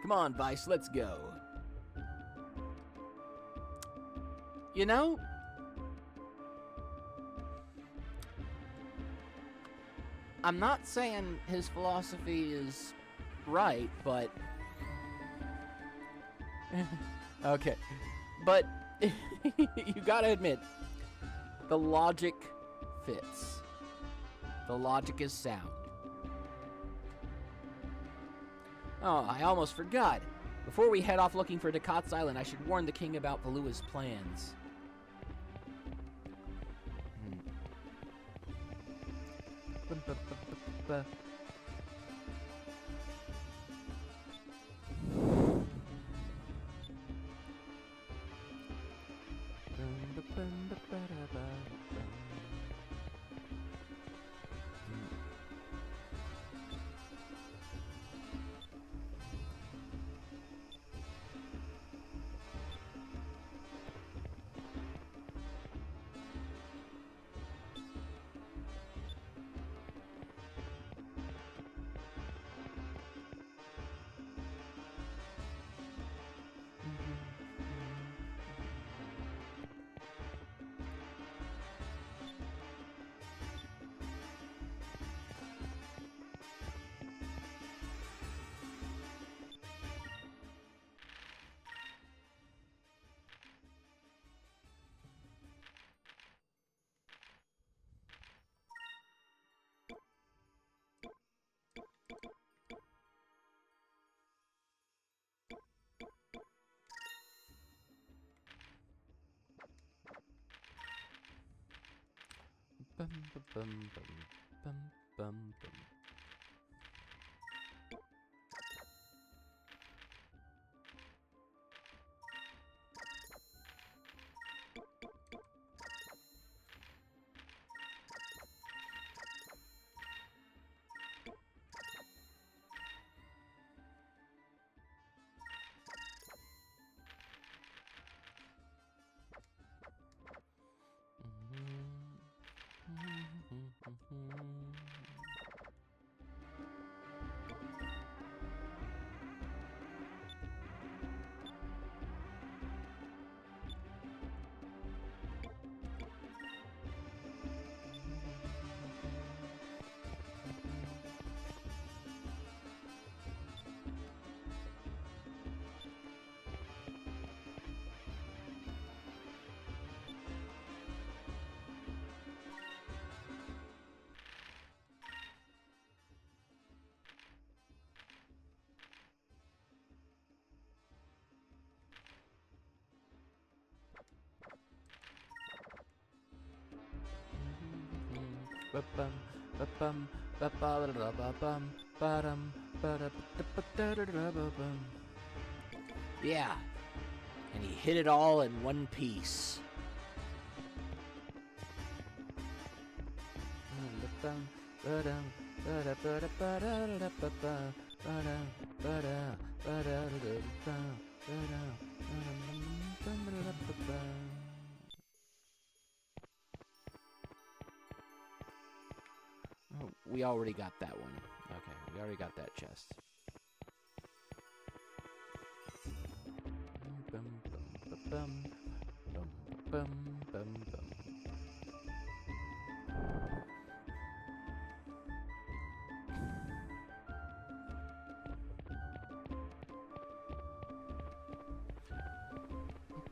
Come on, Vice, let's go. You know, I'm not saying his philosophy is right, but... okay. But you gotta admit, the logic fits. The logic is sound. Oh, I almost forgot. Before we head off looking for Ducat's Island, I should warn the king about Valua's plans. Bum, bum, bum, bum, bum, bum. Ba-bum, ba-bum, ba-ba-da-da-ba-bum, ba-dum, ba-da-ba-da-ba-da-da-ba-bum. Yeah, and he hit it all in one piece. Ba-bum, ba-dum, ba-da-ba-da-ba-da-da-ba-bum, ba-dum, ba-da, ba-da-da-da-ba-bum, ba-dum, ba-dum, oh, we already got that one. Okay, we already got that chest. Bum, bum, ba-bum, bum, bum, bum, bum.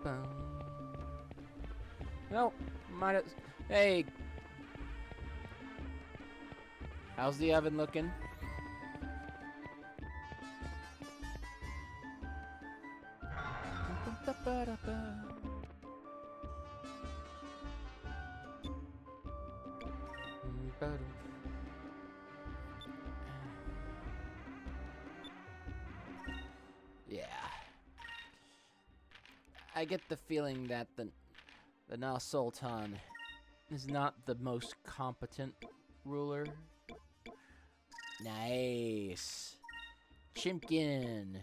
Bum. Well, might as... Hey! How's the oven looking? Yeah. I get the feeling that the Na Sultan is not the most competent ruler. Nice. Chimkin.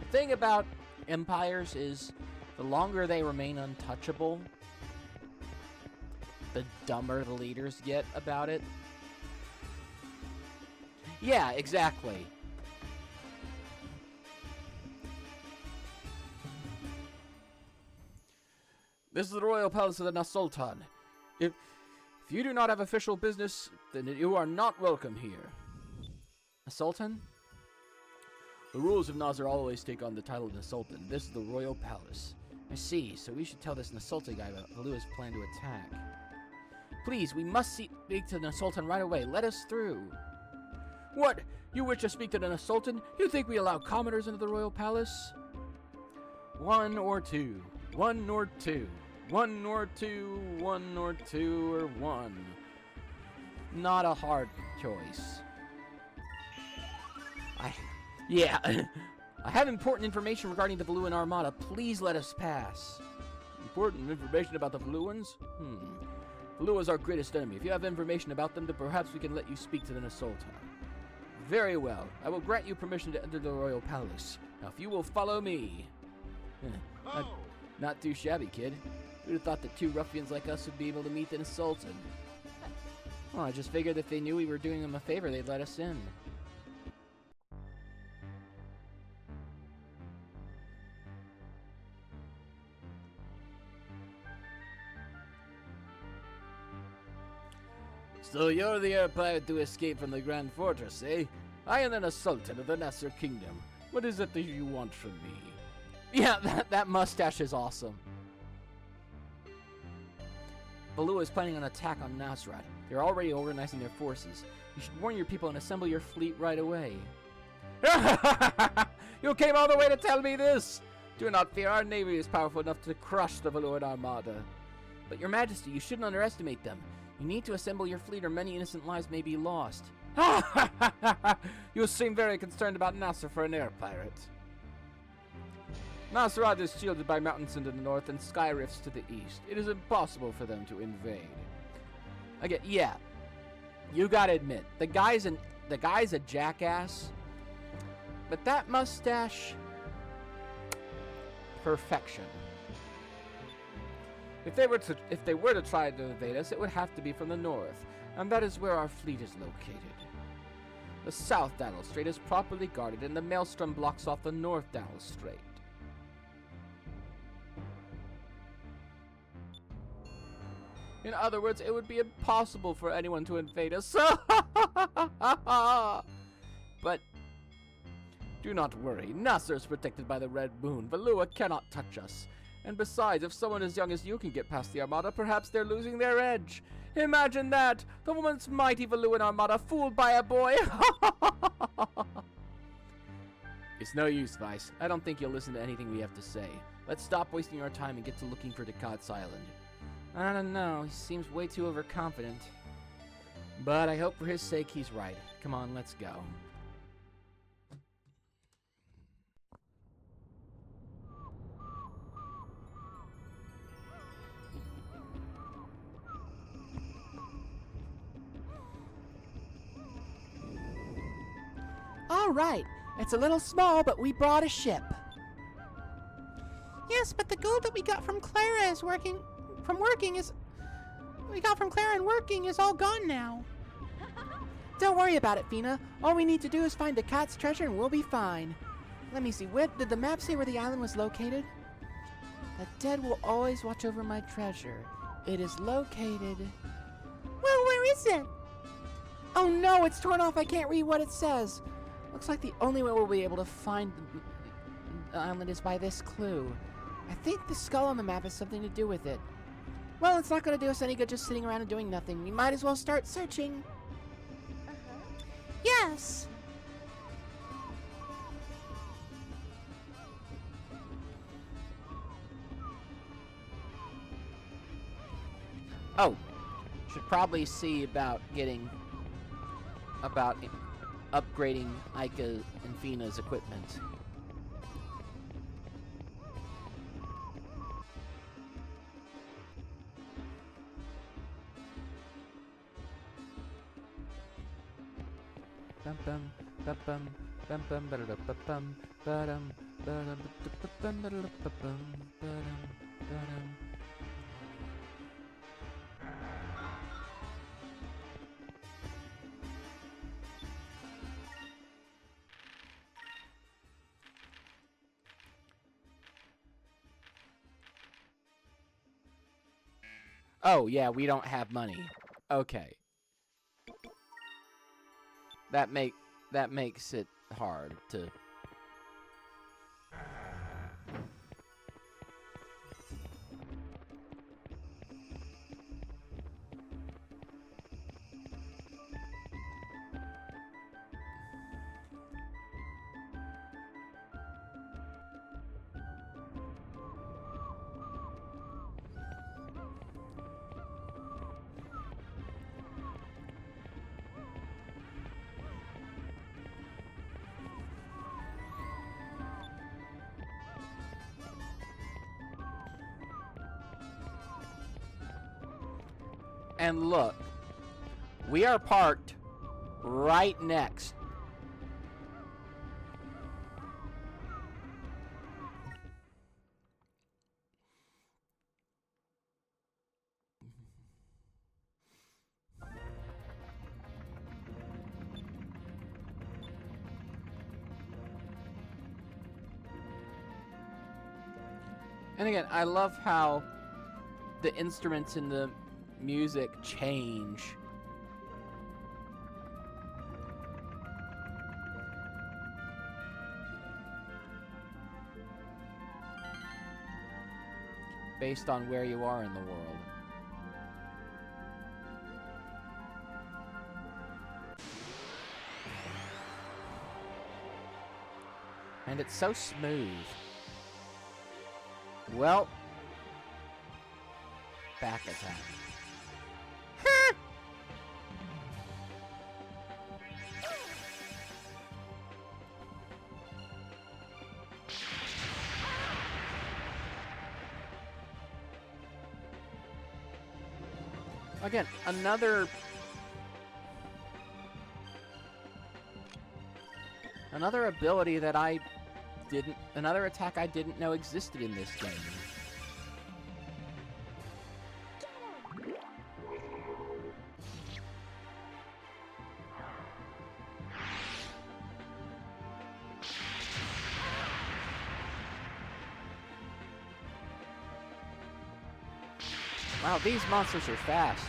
The thing about empires is the longer they remain untouchable, the dumber the leaders get about it. Yeah, exactly. This is the royal palace of the Nasultan. If you do not have official business, then you are not welcome here. Sultan? The rulers of Nazar always take on the title of Sultan. This is the royal palace. I see, so we should tell this Nasultan guy about Valua's plan to attack. Please, we must speak to the Sultan right away. Let us through. What? You wish to speak to the Sultan? You think we allow commoners into the royal palace? One or two. One or two. One or two. One or two or one. Not a hard choice. Yeah. I have important information regarding the Valuan Armada. Please let us pass. Important information about the Valuans? Valua is our greatest enemy. If you have information about them, then perhaps we can let you speak to the Sultan. Very well. I will grant you permission to enter the royal palace. Now, if you will follow me... Not too shabby, kid. Who'd have thought that two ruffians like us would be able to meet the Sultan? Well, I just figured if they knew we were doing them a favor, they'd let us in. So you're the heir pirate to escape from the Grand Fortress, eh? I am then a sultan of the Nasser Kingdom. What is it that you want from me? Yeah, that mustache is awesome. Baloo is planning an attack on Nasrat. They're already organizing their forces. You should warn your people and assemble your fleet right away. You came all the way to tell me this! Do not fear, our navy is powerful enough to crush the Valuan armada. But your majesty, you shouldn't underestimate them. You need to assemble your fleet or many innocent lives may be lost. You seem very concerned about Nasser for an air pirate. Nasrat is shielded by mountains in the north and sky rifts to the east. It is impossible for them to invade. Again, yeah. You gotta admit, the guy's a jackass. But that mustache, perfection. If they were to try to invade us, it would have to be from the north, and that is where our fleet is located. The South Daniel Strait is properly guarded, and the Maelstrom blocks off the North Daniel Strait. In other words, it would be impossible for anyone to invade us. But do not worry, Nasser is protected by the Red Moon. Valua cannot touch us. And besides, if someone as young as you can get past the Armada, perhaps they're losing their edge. Imagine that! The woman's mighty Valuan Armada fooled by a boy! It's no use, Vice. I don't think you'll listen to anything we have to say. Let's stop wasting our time and get to looking for Decat's Island. I don't know, he seems way too overconfident. But I hope for his sake he's right. Come on, let's go. All right, it's a little small, but we brought a ship. Yes, but the gold that we got from Clara is all gone now. Don't worry about it, Fina. All we need to do is find the cat's treasure and we'll be fine. Let me see, where did the map say where the island was located? The dead will always watch over my treasure. It is located... Well, where is it? Oh no, it's torn off. I can't read what it says. Looks like the only way we'll be able to find the island is by this clue. I think the skull on the map has something to do with it. Well, it's not going to do us any good just sitting around and doing nothing. We might as well start searching. Yes. Oh, should probably see about upgrading Ica and Fina's equipment. Bum bum bum bum bum bum ba da bum bum ba-dum ba-dum ba-dum ba-dum ba-dum. Oh, yeah, we don't have money. Okay. That makes it hard to... And look, we are parked right next. And again, I love how the instruments in the music change based on where you are in the world. And it's so smooth. Well, back attack. Again, another ability that another attack I didn't know existed in this game. Wow, these monsters are fast.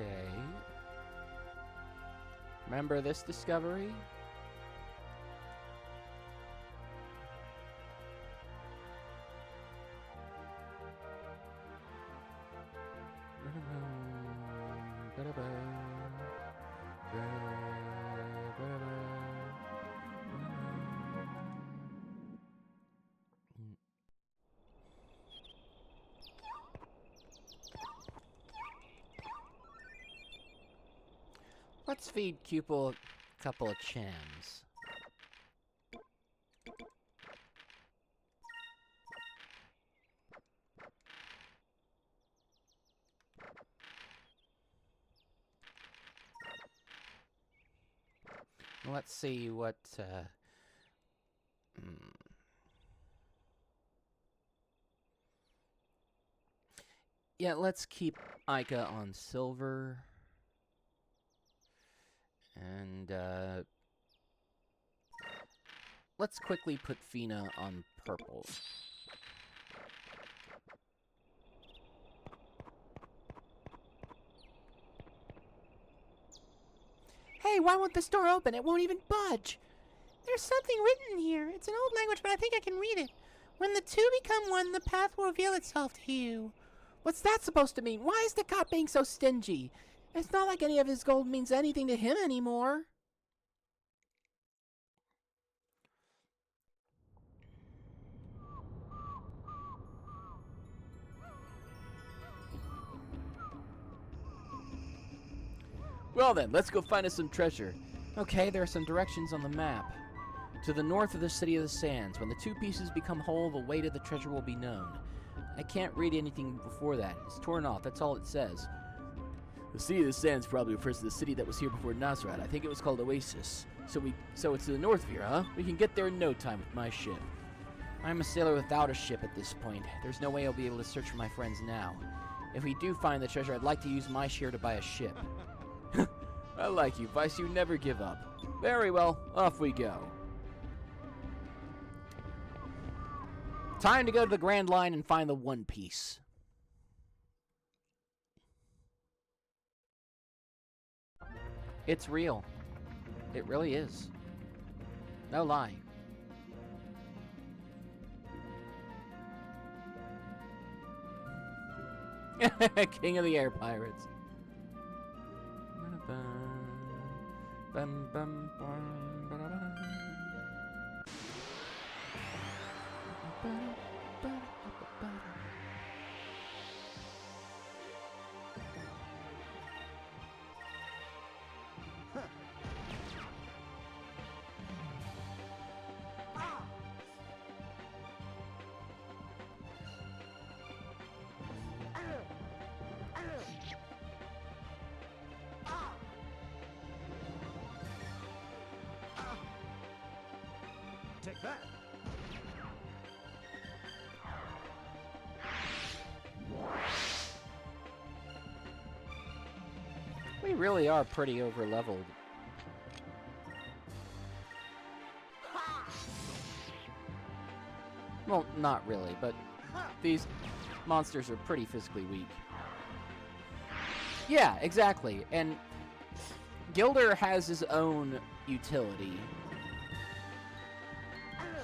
Okay. Remember this discovery? Let's feed Cupel a couple of chams. Let's see what, Yeah, let's keep Ica on silver. And, let's quickly put Fina on purple. Hey, why won't this door open? It won't even budge. There's something written here. It's an old language, but I think I can read it. When the two become one, the path will reveal itself to you. What's that supposed to mean? Why is the cop being so stingy? It's not like any of his gold means anything to him anymore. Well then, let's go find us some treasure. Okay, there are some directions on the map. To the north of the City of the Sands. When the two pieces become whole, the weight of the treasure will be known. I can't read anything before that. It's torn off, that's all it says. The City of the Sands probably refers to the city that was here before Nazrat. I think it was called Oasis. So it's to the north of here, huh? We can get there in no time with my ship. I'm a sailor without a ship at this point. There's no way I'll be able to search for my friends now. If we do find the treasure, I'd like to use my share to buy a ship. I like you, Vice. You never give up. Very well, off we go. Time to go to the Grand Line and find the One Piece. It's real. It really is. No lie. King of the Air Pirates. Take that. We really are pretty over-leveled. Well, not really, but these monsters are pretty physically weak. Yeah, exactly. And Gilder has his own utility.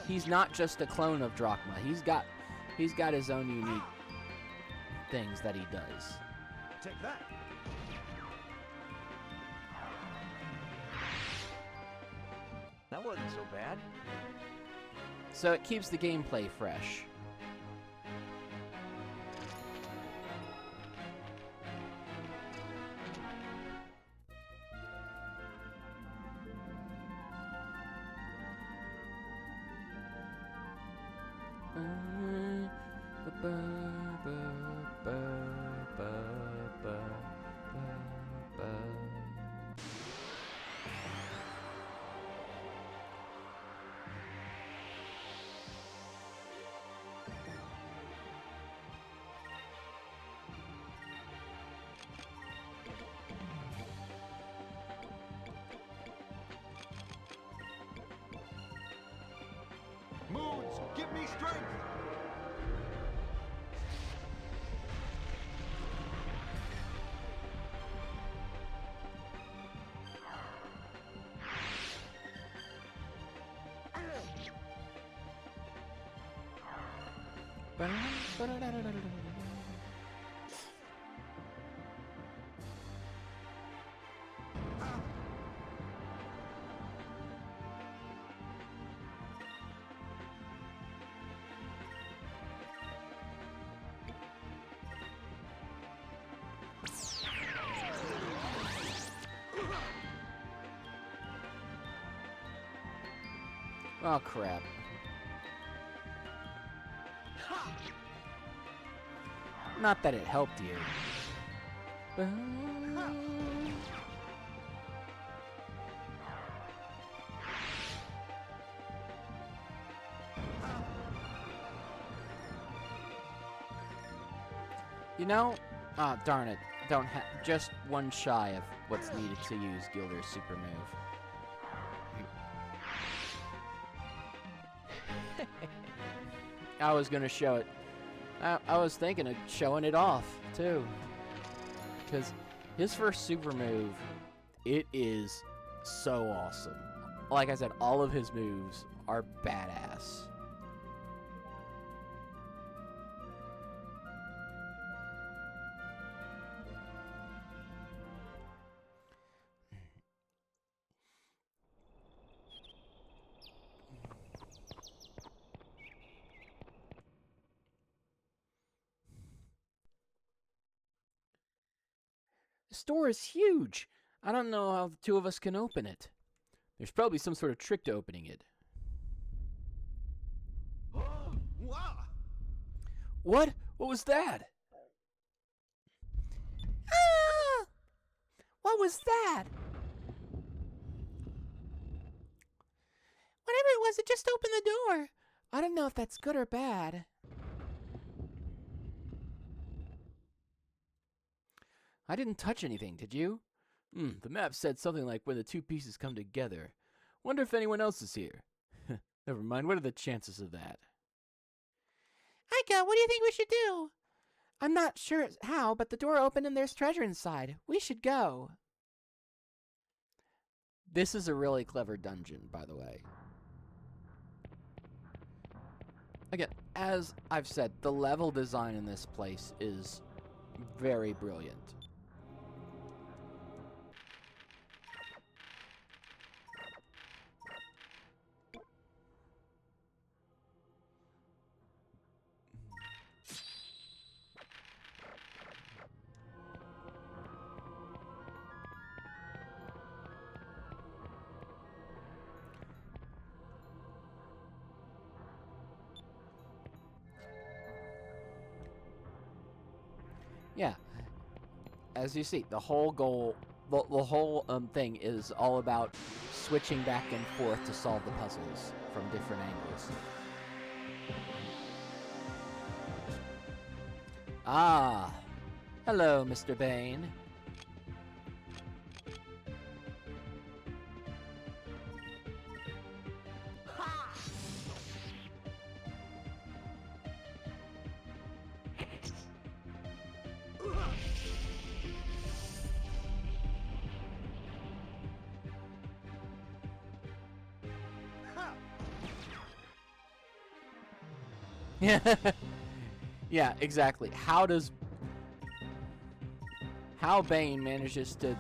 He's not just a clone of Drachma. He's got his own unique things that he does. Take that. That wasn't so bad. So it keeps the gameplay fresh. Moons, give me strength. Oh, crap. Not that it helped you. You know, ah, darn it. Don't just one shy of what's needed to use Gilder's super move. I was gonna show it. I was thinking of showing it off, too. Because his first super move, it is so awesome. Like I said, all of his moves are badass. The store is huge. I don't know how the two of us can open it. There's probably some sort of trick to opening it. Wow. What? What was that? Ah! What was that? Whatever it was, it just opened the door. I don't know if that's good or bad. I didn't touch anything, did you? The map said something like when the two pieces come together. Wonder if anyone else is here. Never mind, what are the chances of that? Aika, what do you think we should do? I'm not sure how, but the door opened and there's treasure inside. We should go. This is a really clever dungeon, by the way. Again, as I've said, the level design in this place is very brilliant. Yeah, as you see, the whole goal, the whole thing is all about switching back and forth to solve the puzzles from different angles. Ah, hello, Mr. Bane. Yeah, yeah, exactly. How Bane manages to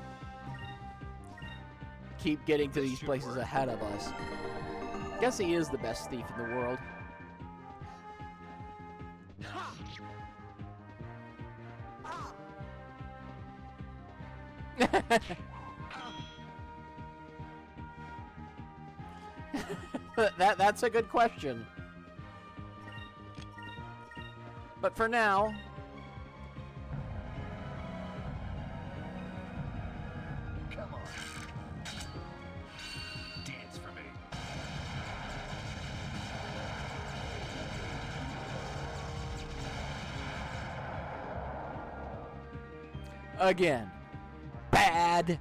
keep getting to these places ahead of us? Guess he is the best thief in the world. That's a good question. But for now, Come on. Dance for me. again, bad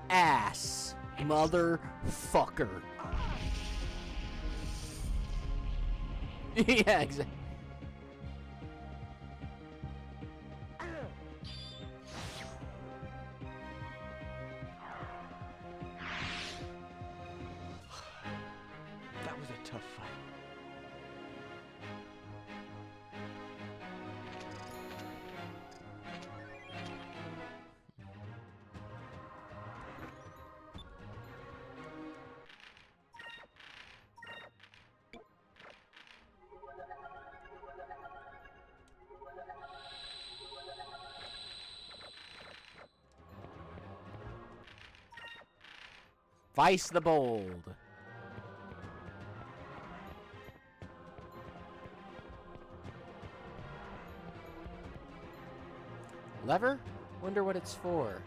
ass motherfucker. Yeah, exactly. That was a tough fight. Vice the Bold. Lever? Wonder what it's for.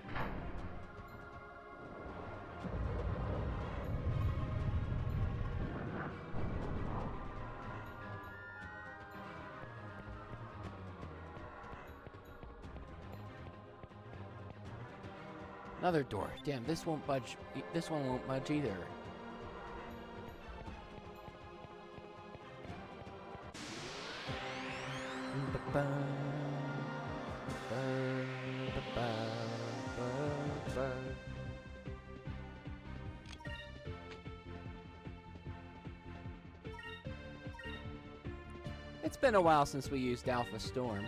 Another door. Damn, this won't budge. This one won't budge either. It's been a while since we used Alpha Storm.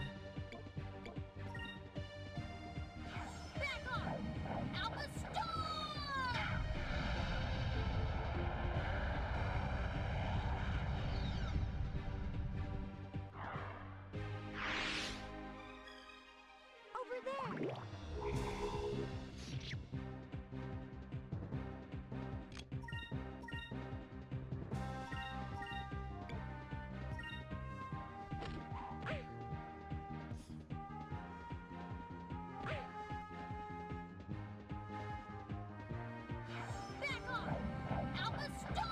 Back off! Alpha Storm! Over there! Back off! Alpha Storm!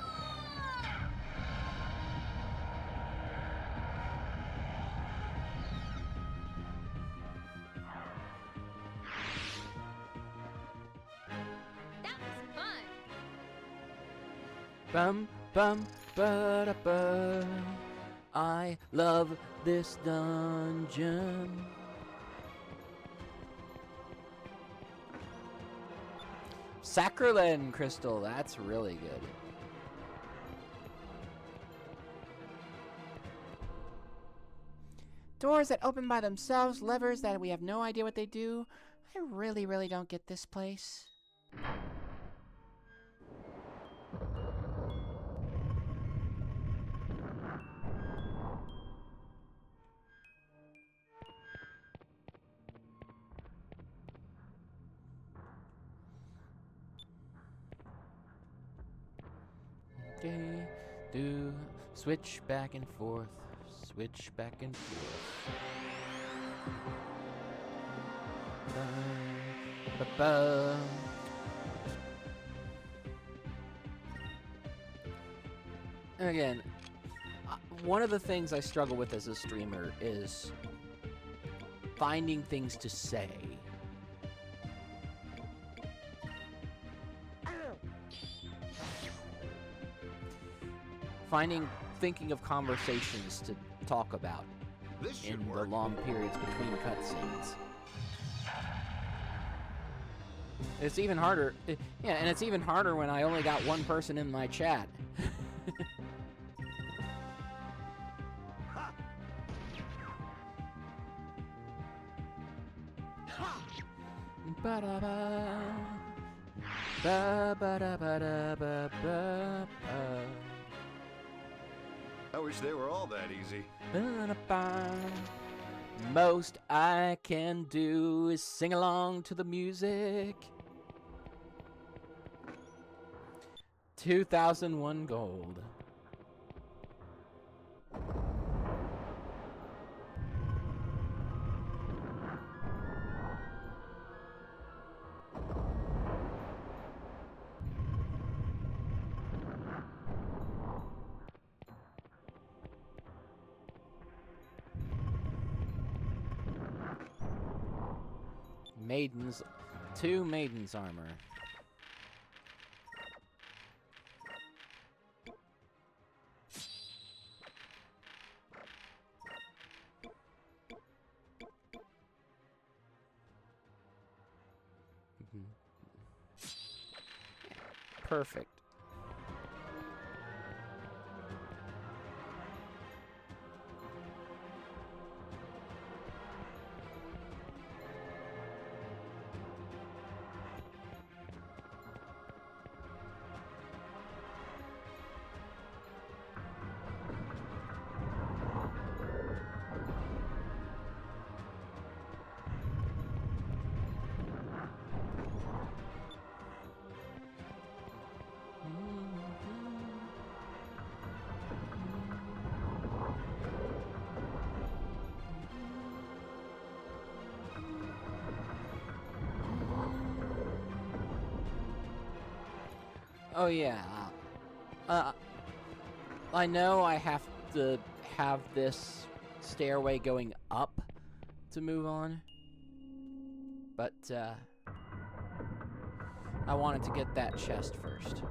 That was fun! Bum bum ba da ba. I love this dungeon. Sacrilene crystal, that's really good. Doors that open by themselves, levers that we have no idea what they do. I really, really don't get this place. Okay, do switch back and forth, switch back and forth. Ba, ba, ba. again, one of the things I struggle with as a streamer is finding things to say. Thinking of conversations to talk about This in should the work. long periods between cutscenes. It's even harder. Yeah, and it's even harder when I only got one person in my chat. Ba-da-ba. Ba-ba-da-ba-da-ba-ba-ba. I wish they were all that easy. Ba-da-ba. Most I can do is sing along to the music. 2001 gold. Maidens, 2 maidens armor. Perfect. Oh yeah. I know I have to have this stairway going up to move on, but I wanted to get that chest first.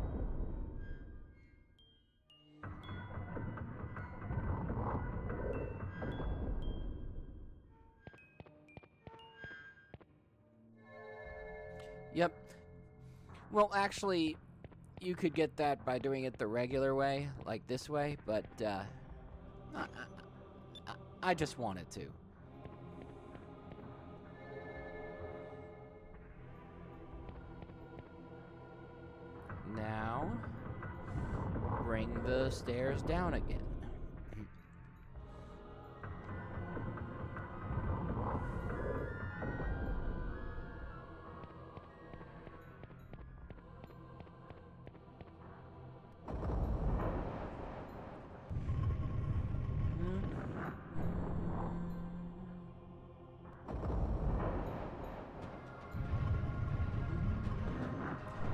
Yep. Well, actually, you could get that by doing it the regular way, like this way, but I just wanted to. Now, bring the stairs down again.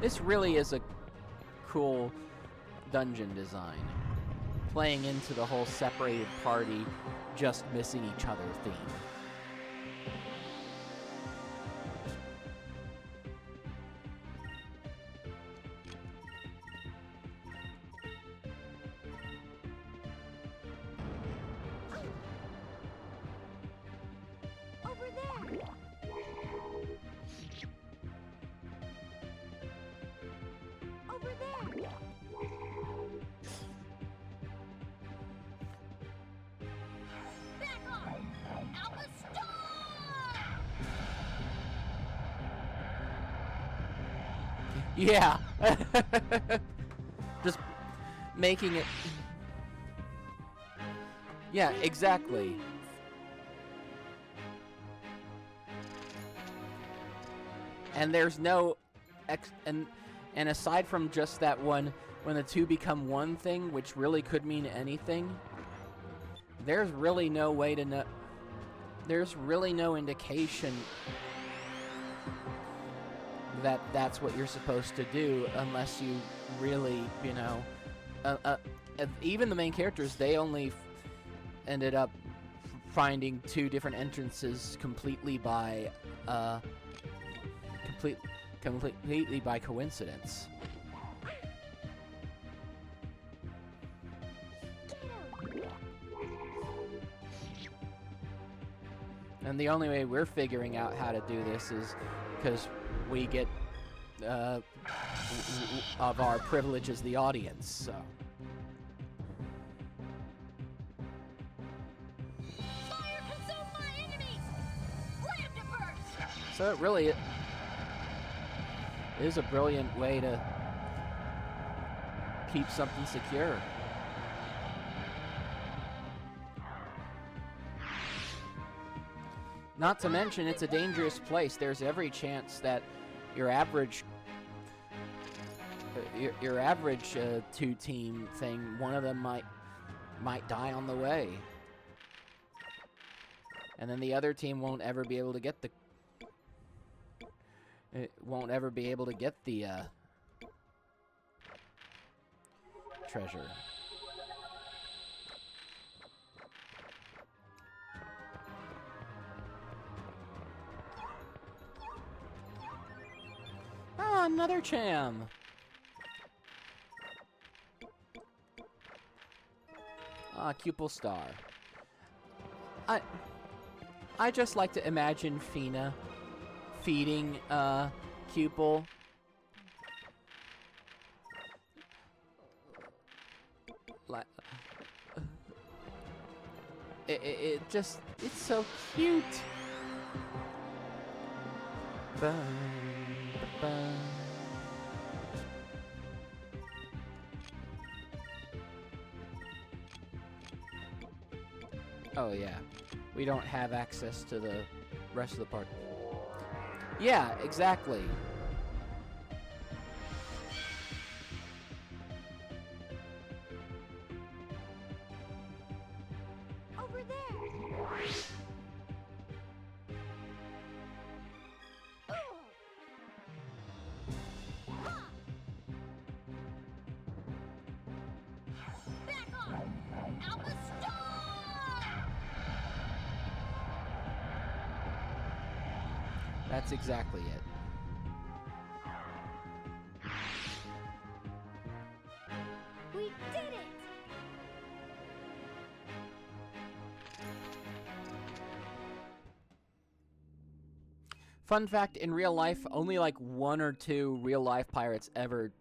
This really is a cool dungeon design, playing into the whole separated party, just missing each other theme. Over there. Over there. Back off! Alpha Star! Yeah. Just making it. Yeah, exactly. And there's no and aside from just that one, when the two become one thing, which really could mean anything, there's really no way to know. There's really no indication that that's what you're supposed to do unless you really, you know, even the main characters, they only ended up finding 2 different entrances completely by completely by coincidence. And the only way we're figuring out how to do this is because we get of our privilege as the audience. So. Fire consume my enemies! Slam to burst! So it really is a brilliant way to keep something secure. Not to mention, it's a dangerous place. There's every chance that your average, your average 2-team thing, one of them might die on the way, and then the other team won't ever be able to get the treasure. Ah, another Cham. Ah, Cupel Star. I just like to imagine Fina feeding Cupel. Like it's so cute. Oh yeah, we don't have access to the rest of the park. Yeah, exactly. Over there! Back off! Alpha Star! That's exactly it. We did it! Fun fact, in real life, only like 1 or 2 real-life pirates ever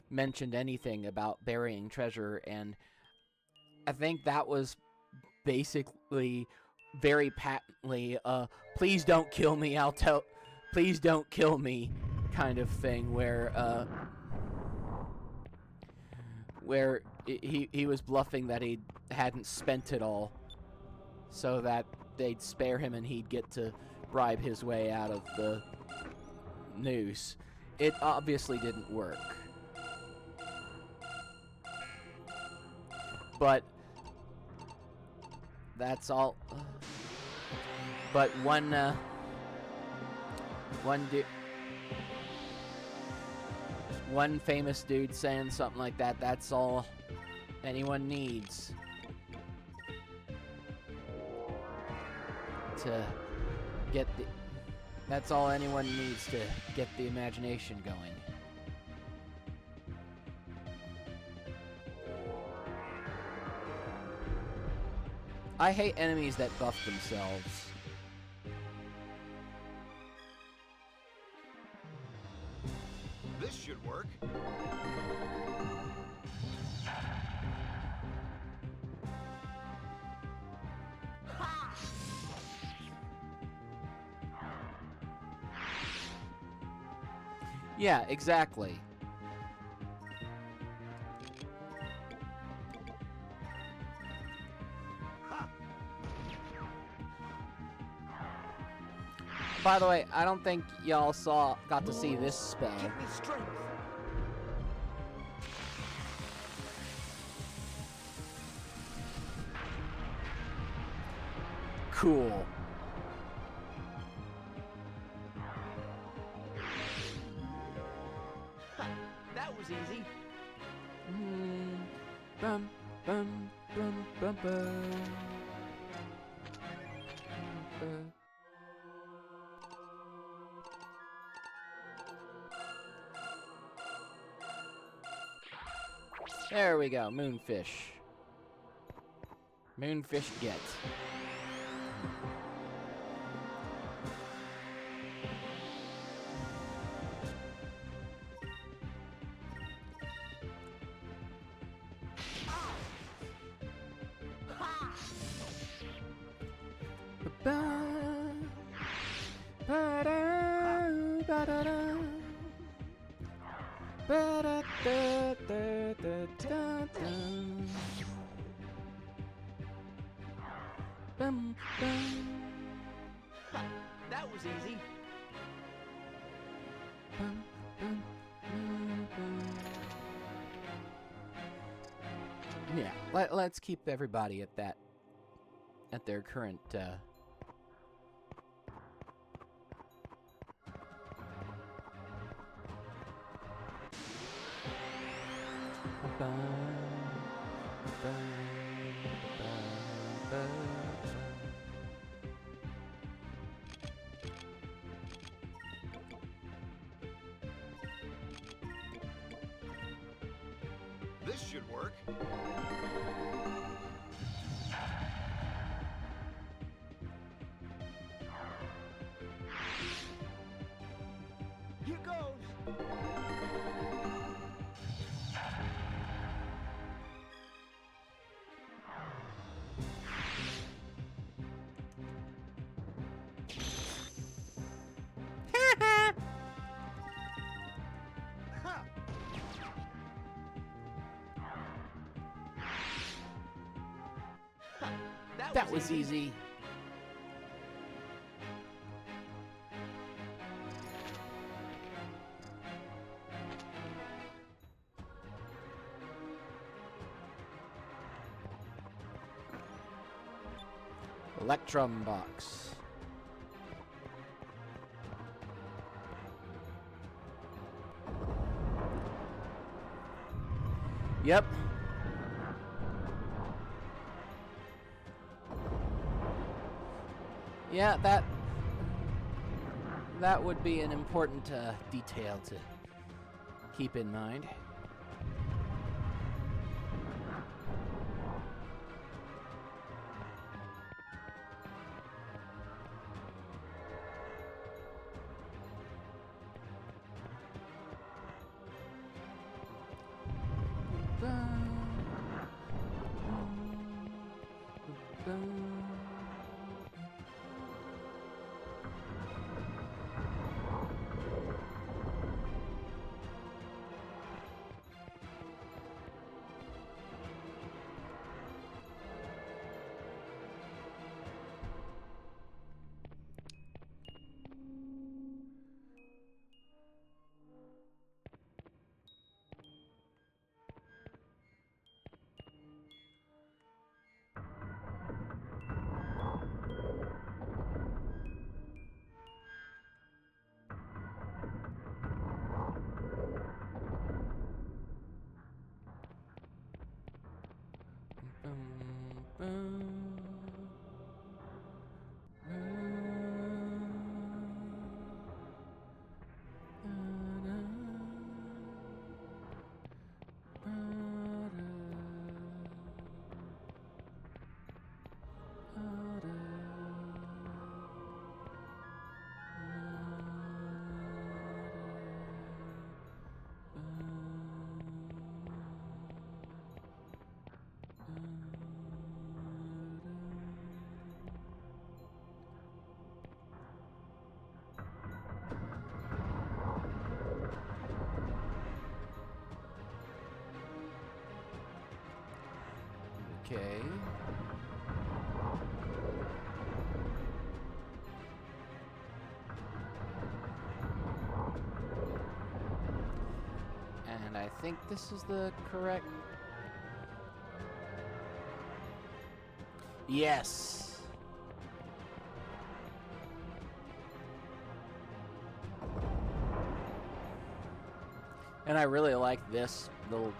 mentioned anything about burying treasure, and I think that was basically very patently, please don't kill me, please don't kill me kind of thing, where he was bluffing that he hadn't spent it all so that they'd spare him and he'd get to bribe his way out of the noose. It obviously didn't work. But that's all. But one famous dude saying something like that, that's all anyone needs to get the, that's all anyone needs to get the imagination going. I hate enemies that buff themselves. This should work. Yeah, exactly. By the way, I don't think y'all got to see this spell. Give me strength. Cool. That was easy. Bum, bum, bum, bum, bum. There we go, moonfish. Moonfish get. Bum, bum. That was easy. Bum, bum, bum, bum. Yeah, let's keep everybody at their current bum, bum, bum, bum. This should work. Here goes. That was easy. Electrum box. Yep. Yeah, that would be an important detail to keep in mind. Okay. And I think this is the correct... Yes! And I really like this little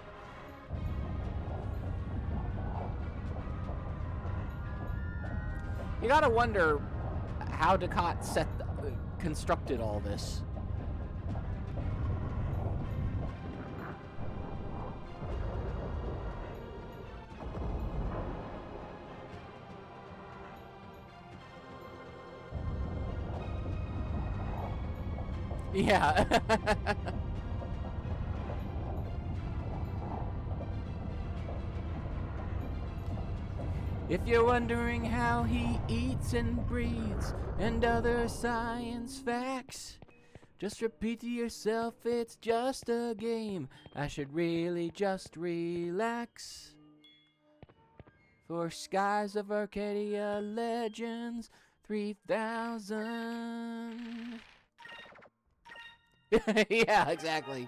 You gotta wonder how Ducat constructed all this. Yeah. If you're wondering how he eats and breathes and other science facts, just repeat to yourself it's just a game. I should really just relax. For Skies of Arcadia Legends 3000. Yeah, exactly.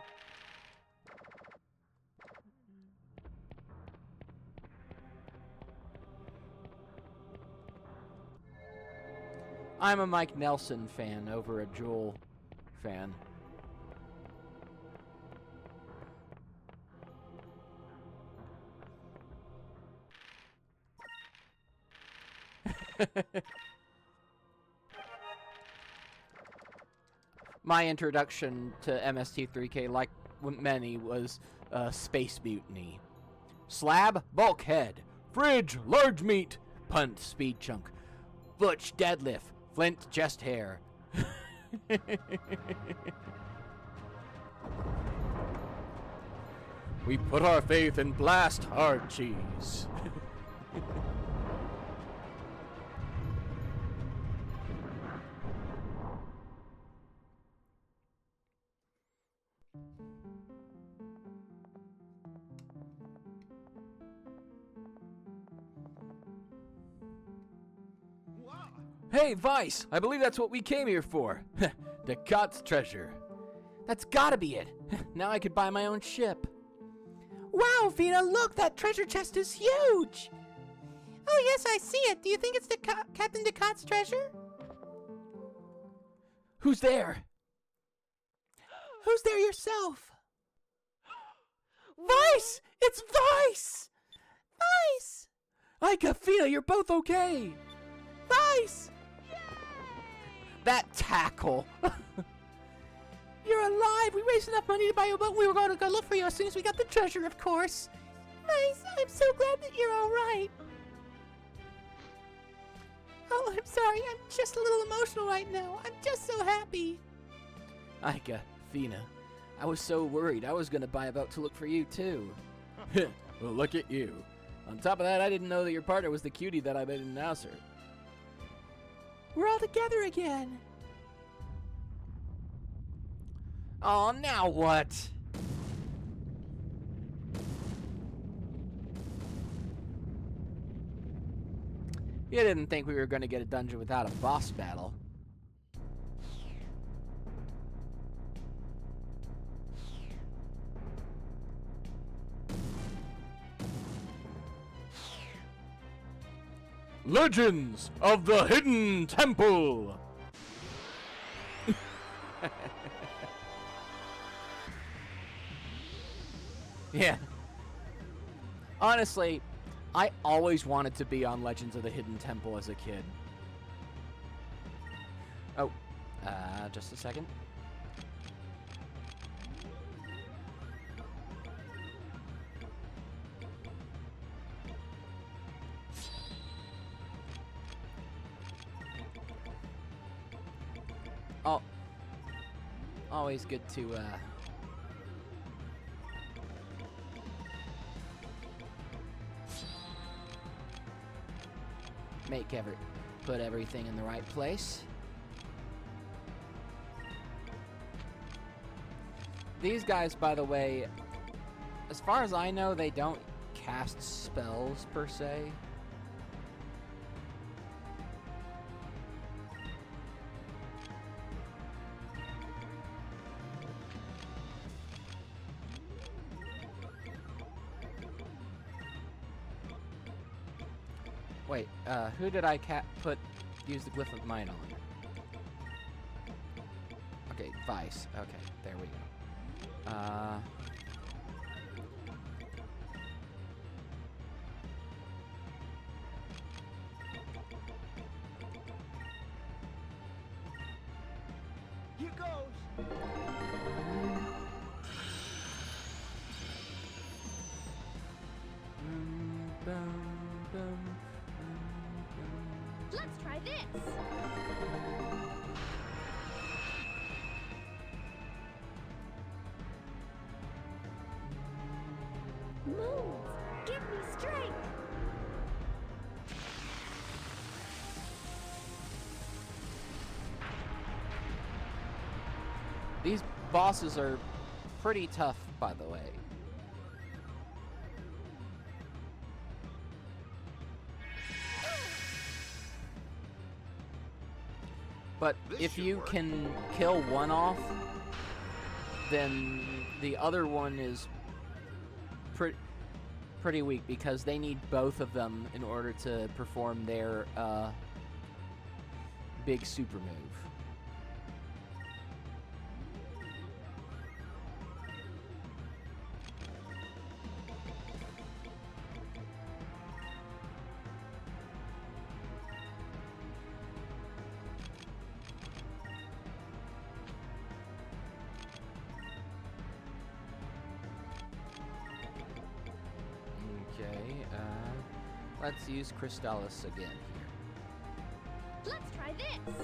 I'm a Mike Nelson fan over a Jewel fan. My introduction to MST3K, like many, was Space Mutiny. Slab, bulkhead. Fridge, large meat. Punt, speed chunk. Butch, deadlift. Flint, chest hair. We put our faith in blast hard cheese. Hey, Vice! I believe that's what we came here for. Ducat's treasure. That's gotta be it. Now I could buy my own ship. Wow, Vina, look, that treasure chest is huge! Oh, yes, I see it. Do you think it's Captain Ducat's treasure? Who's there? Who's there yourself? Vice! It's Vice! Vice! Ika, Fina, you're both okay! Vice! That tackle! You're alive! We raised enough money to buy you a boat. We were going to go look for you as soon as we got the treasure, of course. Vice, I'm so glad that you're all right. Oh, I'm sorry. I'm just a little emotional right now. I'm just so happy. Ika, Fina, I was so worried. I was gonna buy a boat to look for you, too. Well, look at you. On top of that, I didn't know that your partner was the cutie that I made an announcer. We're all together again. Oh, now what? You didn't think we were going to get a dungeon without a boss battle. Legends of the Hidden Temple! Yeah. Honestly, I always wanted to be on Legends of the Hidden Temple as a kid. Oh, just a second. Oh, always good to, put everything in the right place. These guys, by the way, as far as I know, they don't cast spells per se. Wait, who did I use the glyph of mine on? Okay, Vice. Okay, there we go. Let's try this. Moons, give me strength. These bosses are pretty tough, by the way. But This if should you work. can kill one off, then the other one is pretty weak because they need both of them in order to perform their big super move. Okay, let's use Crystallis again here. Let's try this.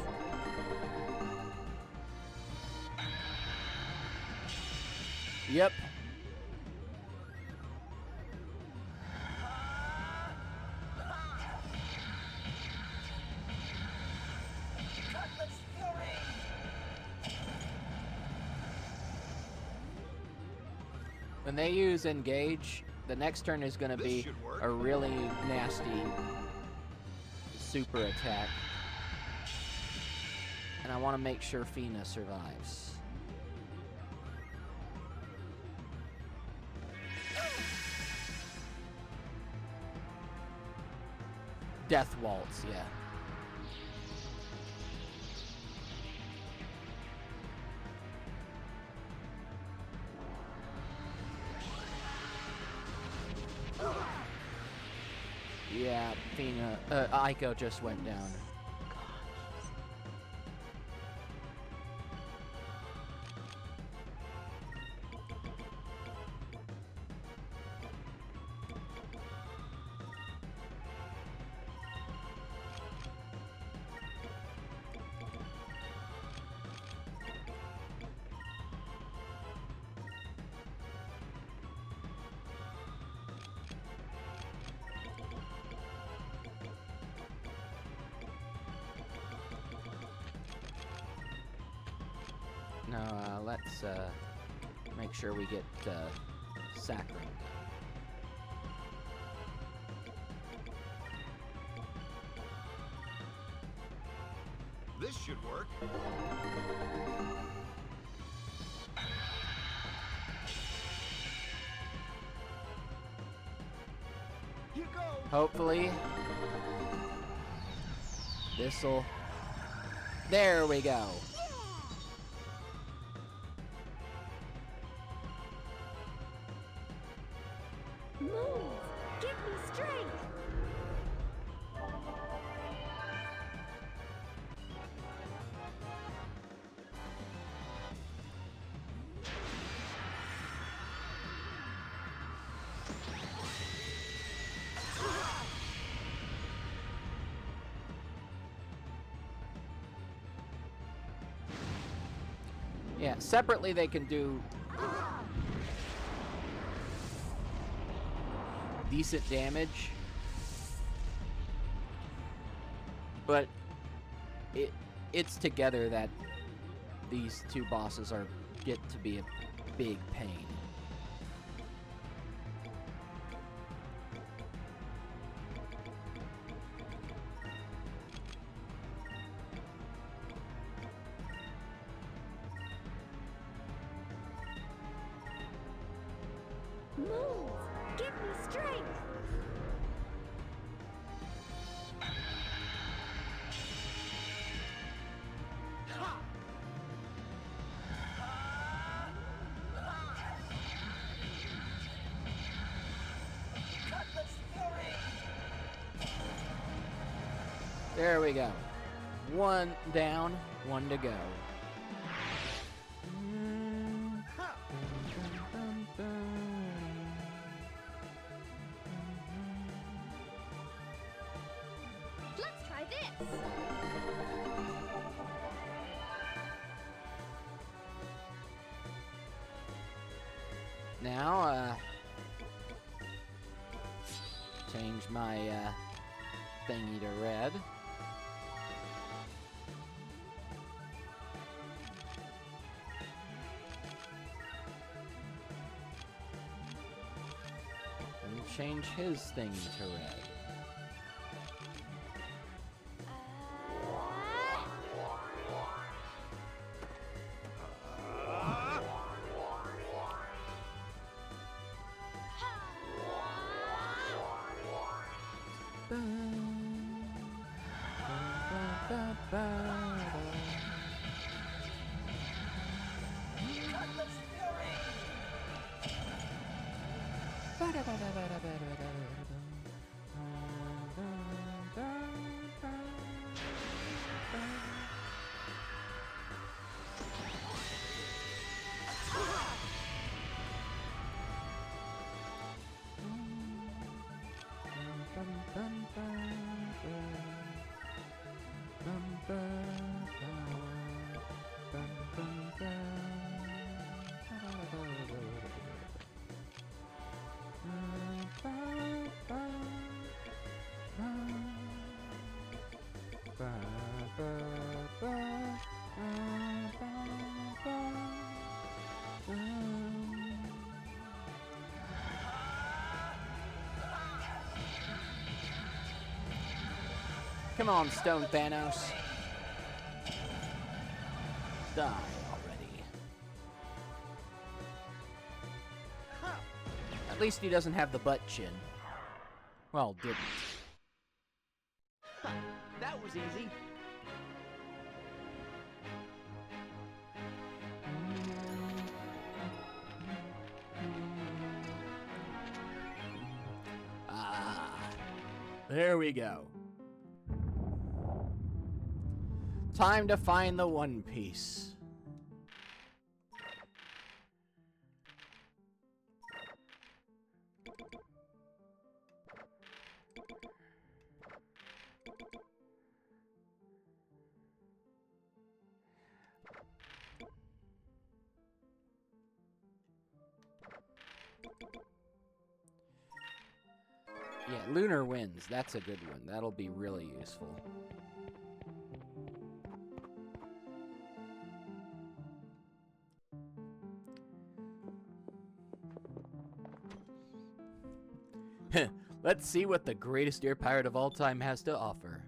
Yep. When they use engage, the next turn is going to This be should work. a really nasty super attack. And I want to make sure Fina survives. Death Waltz, yeah. Yeah, Fina, Aiko just went down. No, let's make sure we get Saccharin. This should work. You go. Hopefully, this'll. There we go. Moons, give me strength. Yeah, separately they can do decent damage, but it's together that these two bosses get to be a big pain. Moons, give me strength. There we go. One down, one to go. change my thingy to red. And change his thingy to red. Come on, Stone Thanos. Die already. At least he doesn't have the butt chin. Well, didn't. That was easy. Ah. There we go. Time to find the One Piece. Yeah, Lunar Winds. That's a good one. That'll be really useful. Let's see what the greatest air pirate of all time has to offer.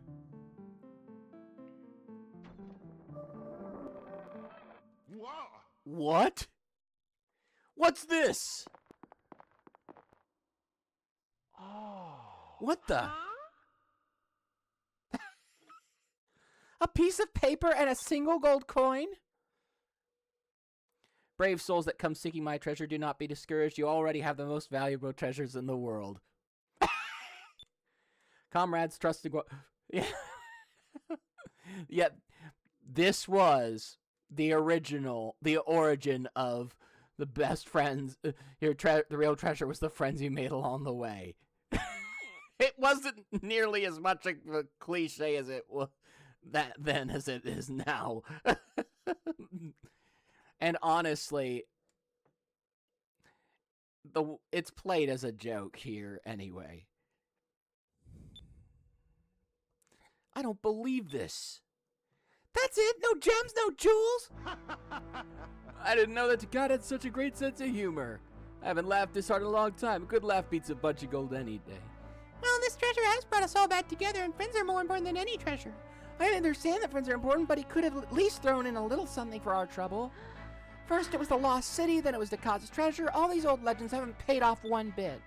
Whoa! What? What's this? Oh. What the? A piece of paper and a single gold coin? Brave souls that come seeking my treasure, do not be discouraged. You already have the most valuable treasures in the world. Comrades, trusting what? Yeah. Yet, this was the origin of the best friends. The real treasure was the friends you made along the way. It wasn't nearly as much a cliche as it was then as it is now. And honestly, it's played as a joke here anyway. I don't believe this. That's it? No gems, no jewels? I didn't know that God had such a great sense of humor. I haven't laughed this hard in a long time. A good laugh beats a bunch of gold any day. Well, this treasure has brought us all back together, and friends are more important than any treasure. I understand that friends are important, but he could have at least thrown in a little something for our trouble. First it was the lost city, then it was Dakaza's treasure. All these old legends haven't paid off one bit.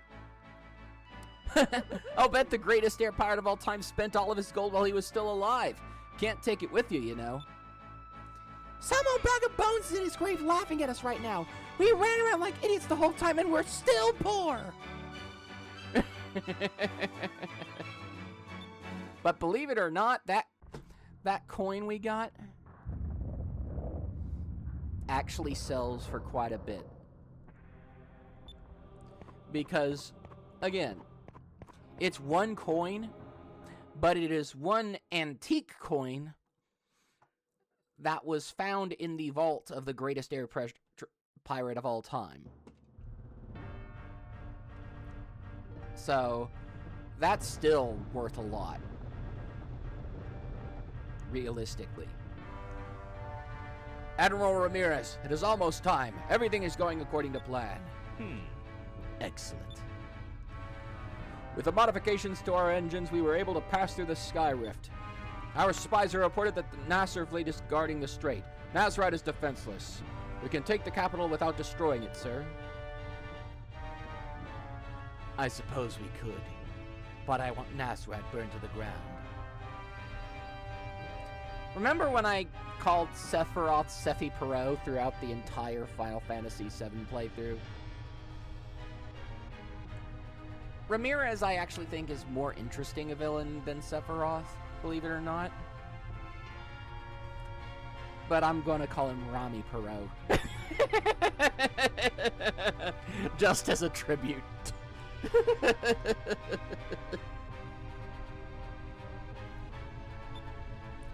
I'll bet the greatest air pirate of all time spent all of his gold while he was still alive. Can't take it with you, you know. Some old bag of bones is in his grave laughing at us right now. We ran around like idiots the whole time and we're still poor. But believe it or not, that coin we got actually sells for quite a bit. Because, again, it's one coin, but it is one antique coin that was found in the vault of the greatest air pirate of all time. So, that's still worth a lot. Realistically. Admiral Ramirez, it is almost time. Everything is going according to plan. Excellent. With the modifications to our engines, we were able to pass through the sky rift. Our spies have reported that the Nasser fleet is guarding the strait. Nasrat is defenseless. We can take the capital without destroying it, sir. I suppose we could, but I want Nasrat burned to the ground. Remember when I called Sephiroth Sephi Perot throughout the entire Final Fantasy VII playthrough? Ramirez, I actually think, is more interesting a villain than Sephiroth, believe it or not. But I'm going to call him Rami Perot. Just as a tribute.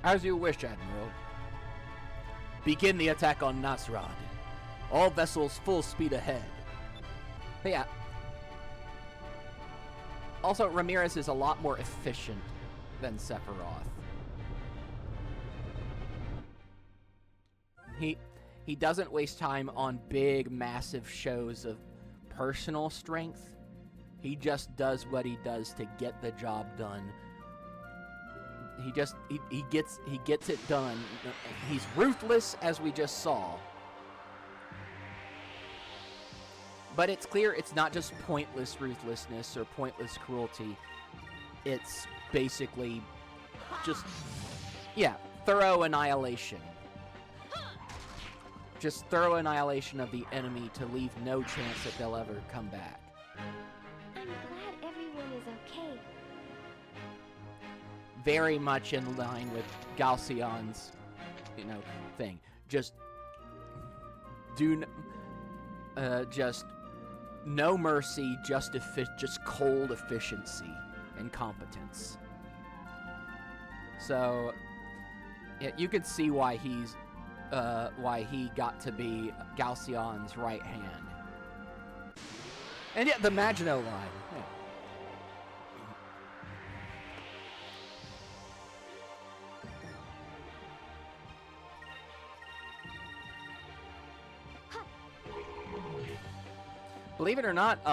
As you wish, Admiral. Begin the attack on Nasrad. All vessels full speed ahead. But yeah. Also, Ramirez is a lot more efficient than Sephiroth. He doesn't waste time on big, massive shows of personal strength. He just does what he does to get the job done. He gets it done. He's ruthless, as we just saw. But it's clear it's not just pointless ruthlessness or pointless cruelty. It's basically just, yeah, thorough annihilation. Just thorough annihilation of the enemy to leave no chance that they'll ever come back. I'm glad everyone is okay. Very much in line with Galcion's, thing. Just just no mercy, just cold efficiency and competence. So, yeah, you can see why he got to be Galcion's right hand. And yet, the Maginot Line. Yeah. Believe it or not,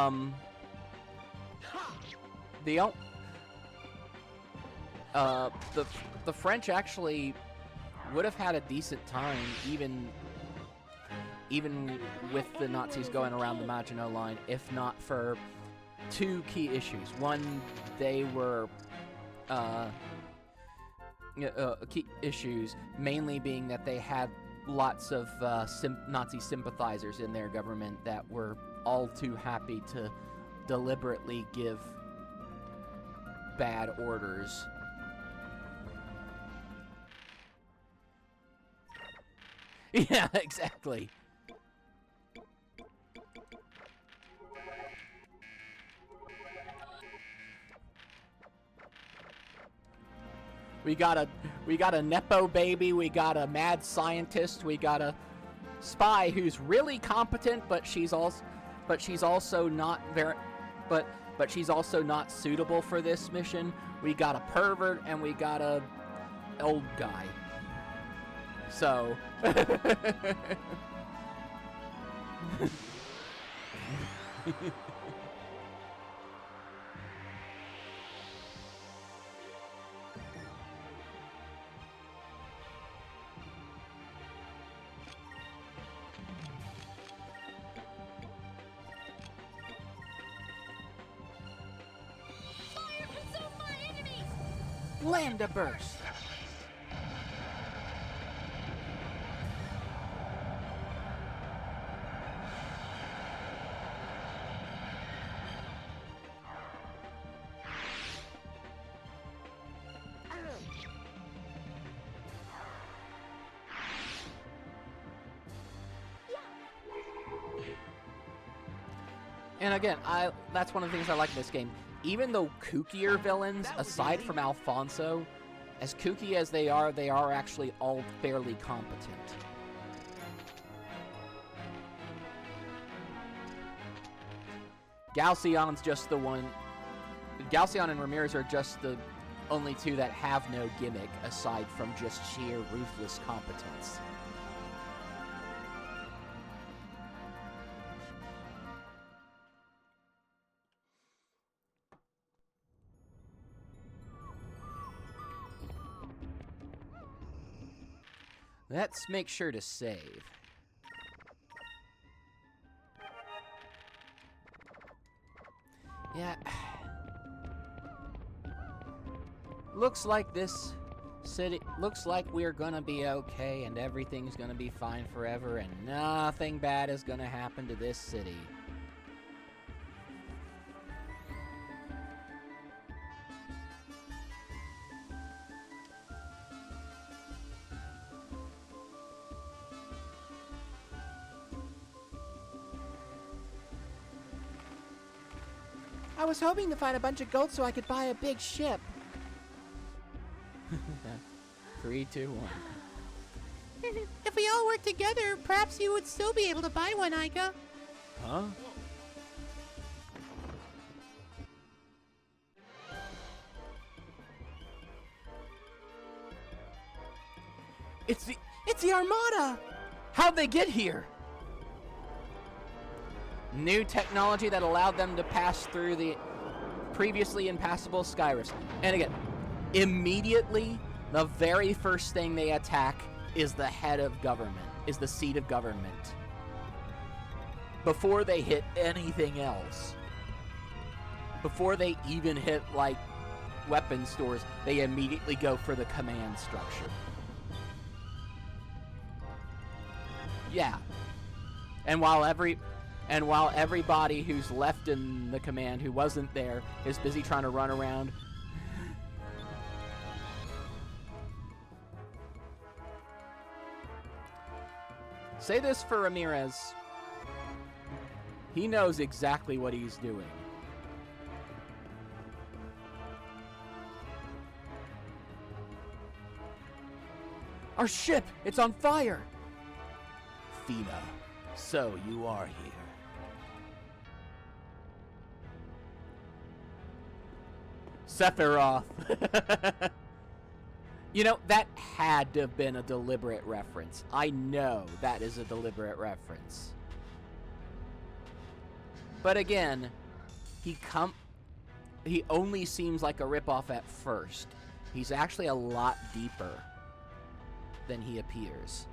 the French actually would have had a decent time, even with the Nazis going around the Maginot Line, if not for two key issues. One, they were key issues, mainly being that they had lots of Nazi sympathizers in their government that were all too happy to deliberately give bad orders. Yeah, exactly. We got a Nepo baby, we got a mad scientist, we got a spy who's really competent, but she's also not very, but she's also not suitable for this mission. We got a pervert and we got a old guy. So Lambda burst. And again, that's one of the things I like in this game. Even though kookier villains, aside from Alfonso, as kooky as they are actually all fairly competent. Galcion's just the one Galcion and Ramirez are just the only two that have no gimmick aside from just sheer ruthless competence. Let's make sure to save. Yeah. Looks like this city... Looks like we're gonna be okay and everything's gonna be fine forever and nothing bad is gonna happen to this city. I was hoping to find a bunch of gold so I could buy a big ship. 3, 2, 1. If we all work together, perhaps you would still be able to buy one, Ica. Huh? It's the Armada! How'd they get here? New technology that allowed them to pass through the previously impassable sky rifts. And again, immediately, the very first thing they attack is the head of government, is the seat of government. Before they hit anything else. Before they even hit, like, weapon stores, they immediately go for the command structure. Yeah. And while everybody who's left in the command who wasn't there is busy trying to run around. Say this for Ramirez. He knows exactly what he's doing. Our ship! It's on fire! Fina, so you are here. Sephiroth. You know, that had to have been a deliberate reference. I know that is a deliberate reference. But again, he only seems like a ripoff at first. He's actually a lot deeper than he appears.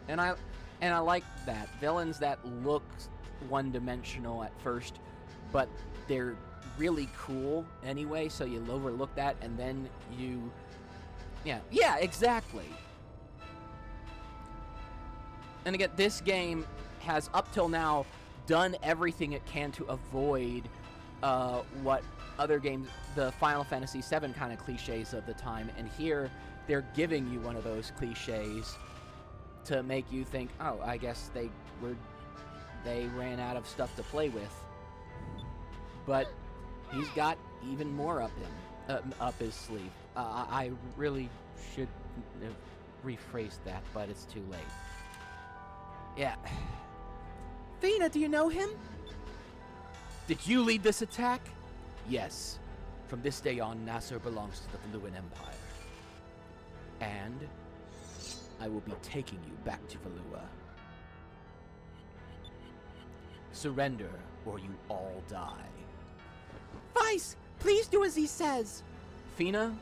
And I like that. Villains that look one-dimensional at first, but they're really cool anyway, so you overlook that, and then you... Yeah, exactly. And again, this game has, up till now, done everything it can to avoid what other games, the Final Fantasy VII kind of cliches of the time, and here, they're giving you one of those cliches to make you think, oh, I guess they ran out of stuff to play with. But he's got even more up his sleeve. I really should have rephrased that, but it's too late. Yeah. Fina, do you know him? Did you lead this attack? Yes. From this day on, Nasser belongs to the Valuan Empire. And I will be taking you back to Valua. Surrender, or you all die. Vice, please do as he says. Fina?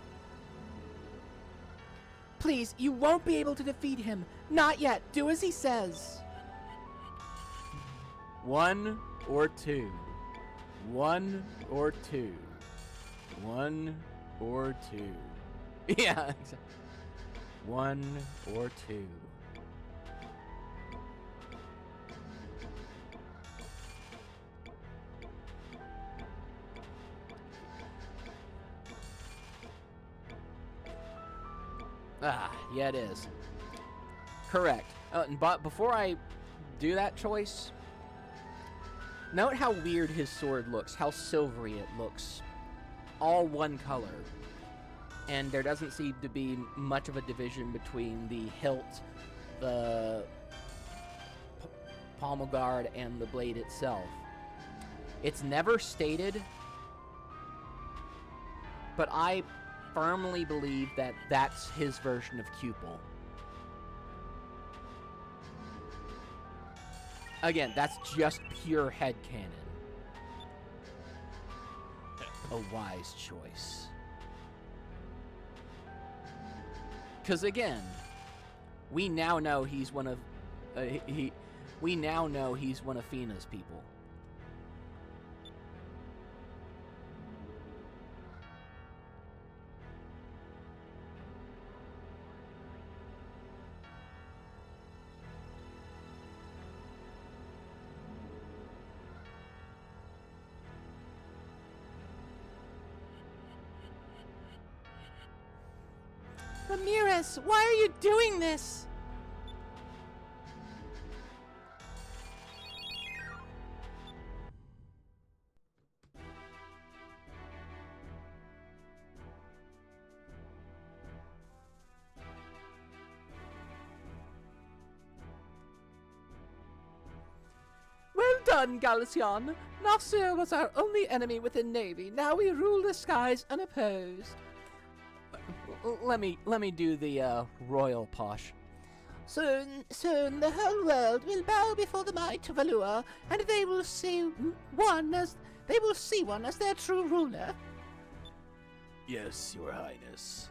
Please, you won't be able to defeat him. Not yet. Do as he says. 1 or 2. 1 or 2. 1 or 2. Yeah, exactly. 1 or 2. Yeah, it is. Correct. But before I do that choice, note how weird his sword looks, how silvery it looks. All one color. And there doesn't seem to be much of a division between the hilt, the pommel guard and the blade itself. It's never stated, but I firmly believe that that's his version of Cupel. Again, that's just pure headcanon. A wise choice. Because again, we now know he's one of we now know he's one of Fina's people. Ramirez, why are you doing this? Well done, Galician. Nasir was our only enemy with the Navy. Now we rule the skies unopposed. Let me do the royal posh. Soon the whole world will bow before the might of Valua, and they will see one as their true ruler. Yes, Your Highness.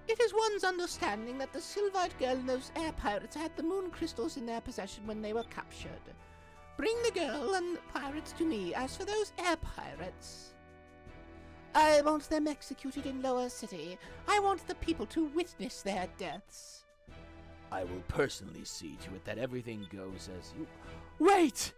It is one's understanding that the Sylvite girl and those air pirates had the moon crystals in their possession when they were captured. Bring the girl and the pirates to me. As for those air pirates, I want them executed in Lower City. I want the people to witness their deaths. I will personally see to it that everything goes as you... Wait!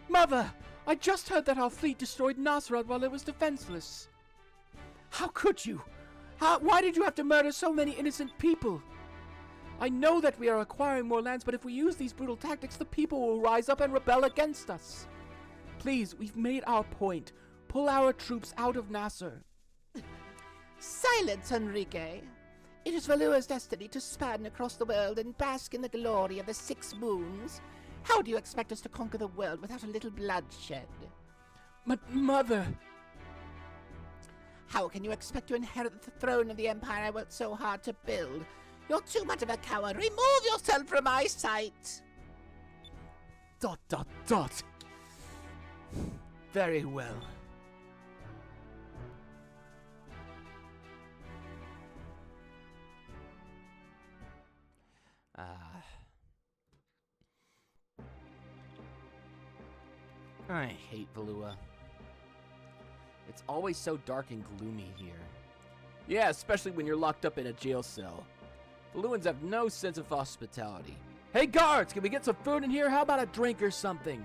Mother! I just heard that our fleet destroyed Nasrat while it was defenseless. How could you? Why did you have to murder so many innocent people? I know that we are acquiring more lands, but if we use these brutal tactics, the people will rise up and rebel against us. Please, we've made our point. Pull our troops out of Nasser. Silence, Enrique. It is Valua's destiny to span across the world and bask in the glory of the 6 moons. How do you expect us to conquer the world without a little bloodshed? But, Mother... How can you expect to inherit the throne of the empire I worked so hard to build? You're too much of a coward. Remove yourself from my sight. ... Very well. I hate Valua. It's always so dark and gloomy here. Yeah, especially when you're locked up in a jail cell. Valuans have no sense of hospitality. Hey guards, can we get some food in here? How about a drink or something?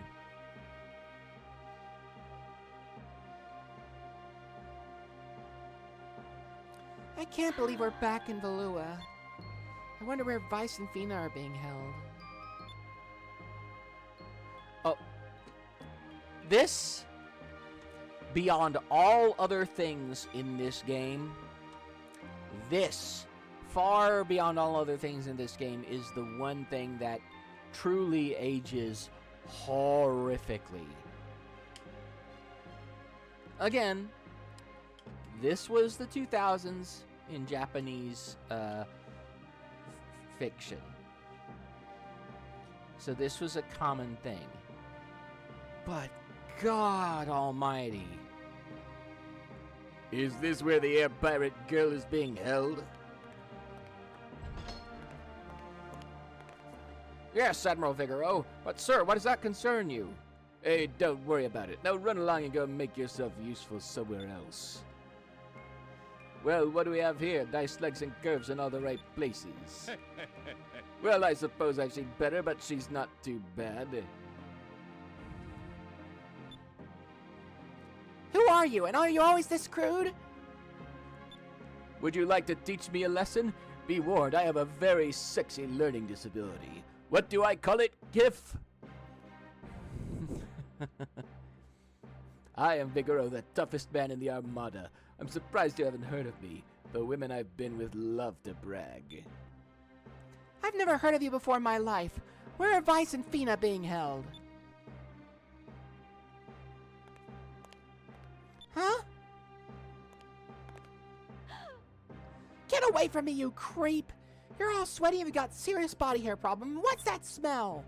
I can't believe we're back in Valua. I wonder where Vice and Fina are being held. Oh. This, beyond all other things in this game, this, far beyond all other things in this game, is the one thing that truly ages horrifically. Again, this was the 2000s in Japanese fiction. So this was a common thing. But God almighty. Is this where the air pirate girl is being held? Yes, Admiral Figaro. But sir, why does that concern you? Hey, don't worry about it. Now run along and go make yourself useful somewhere else. Well, what do we have here? Nice legs and curves in all the right places. Well, I suppose I've seen better, but she's not too bad. Who are you, and are you always this crude? Would you like to teach me a lesson? Be warned, I have a very sexy learning disability. What do I call it, GIF? I am Figaro, the toughest man in the Armada. I'm surprised you haven't heard of me, The women I've been with love to brag. I've never heard of you before in my life. Where are Vice and Fina being held? Huh? Get away from me, you creep! You're all sweaty and you've got serious body hair problem. What's that smell?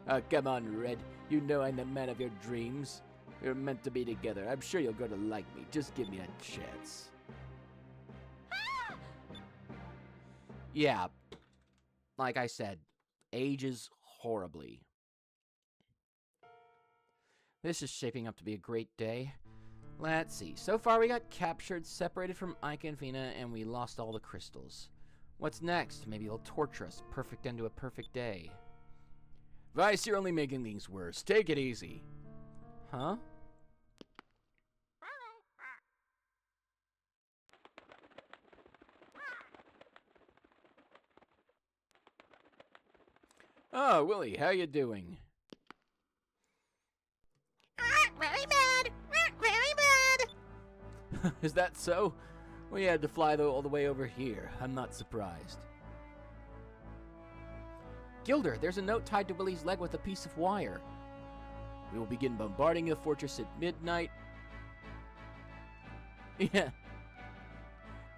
Oh, come on, Red. You know I'm the man of your dreams. We're meant to be together. I'm sure you're going to like me. Just give me a chance. Yeah. Like I said, ages horribly. This is shaping up to be a great day. Let's see. So far we got captured, separated from Ike and Fina, and we lost all the crystals. What's next? Maybe they'll torture us. Perfect end to a perfect day. Vice, you're only making things worse. Take it easy. Huh? Oh, Willie, how you doing? Very bad. Very bad. Is that so? We had to fly all the way over here. I'm not surprised. Gilder, there's a note tied to Willie's leg with a piece of wire. We will begin bombarding the fortress at midnight. Yeah.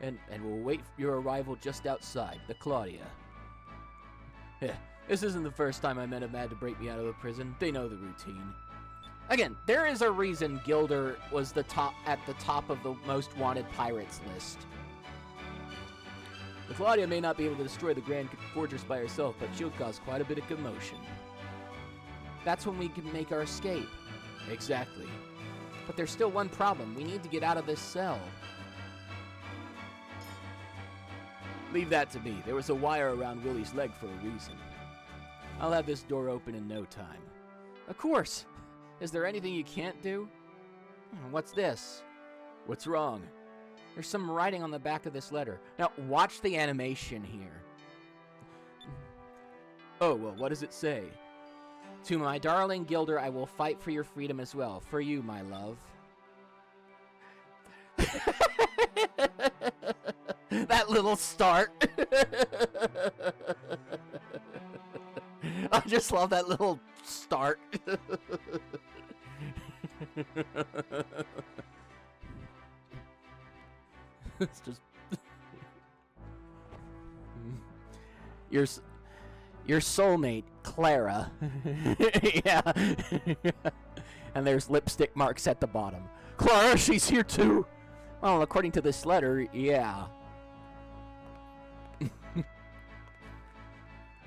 And we'll wait for your arrival just outside, the Claudia. Yeah, this isn't the first time I met a man to break me out of a prison. They know the routine. Again, there is a reason Gilder was at the top of the most wanted pirates list. The Claudia may not be able to destroy the Grand Fortress by herself, but she'll cause quite a bit of commotion. That's when we can make our escape. Exactly. But there's still one problem. We need to get out of this cell. Leave that to me. There was a wire around Willie's leg for a reason. I'll have this door open in no time. Of course. Is there anything you can't do? What's this? What's wrong? There's some writing on the back of this letter. Now, watch the animation here. Oh, well, what does it say? To my darling Gilder, I will fight for your freedom as well. For you, my love. That little start. I just love that little start. It's just your soulmate, Clara. Yeah. And there's lipstick marks at the bottom. Clara, she's here too. Well, according to this letter, yeah.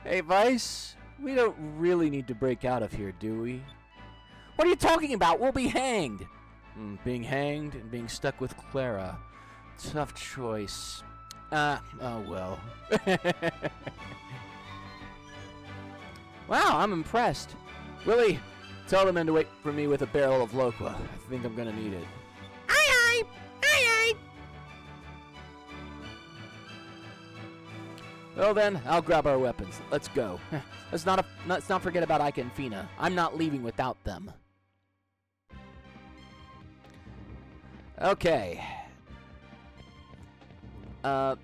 Hey, Vice, we don't really need to break out of here, do we? What are you talking about? We'll be hanged. Being hanged and being stuck with Clara. Tough choice. Oh well. Wow, I'm impressed. Willie, tell the men to wait for me with a barrel of Loqua. I think I'm gonna need it. Aye, aye. Aye, aye. Well then, I'll grab our weapons. Let's go. Let's not forget about Ike and Fina. I'm not leaving without them. Okay. The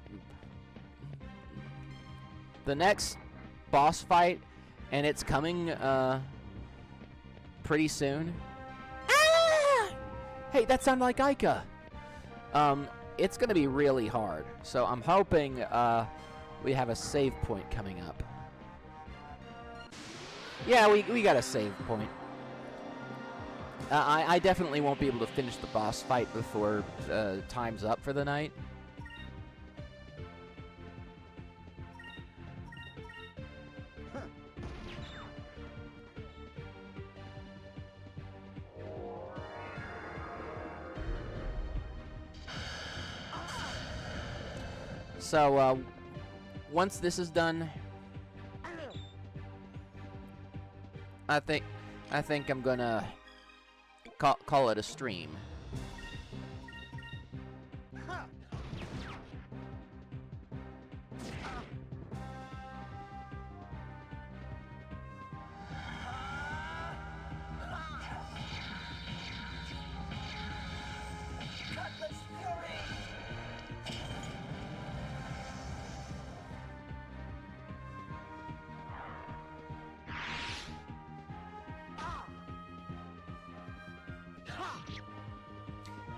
next boss fight, and it's coming pretty soon. Ah! Hey, that sounded like Ica. It's gonna be really hard, so I'm hoping we have a save point coming up. Yeah, we got a save point. I definitely won't be able to finish the boss fight before time's up for the night. So, once this is done, I think I'm gonna call it a stream.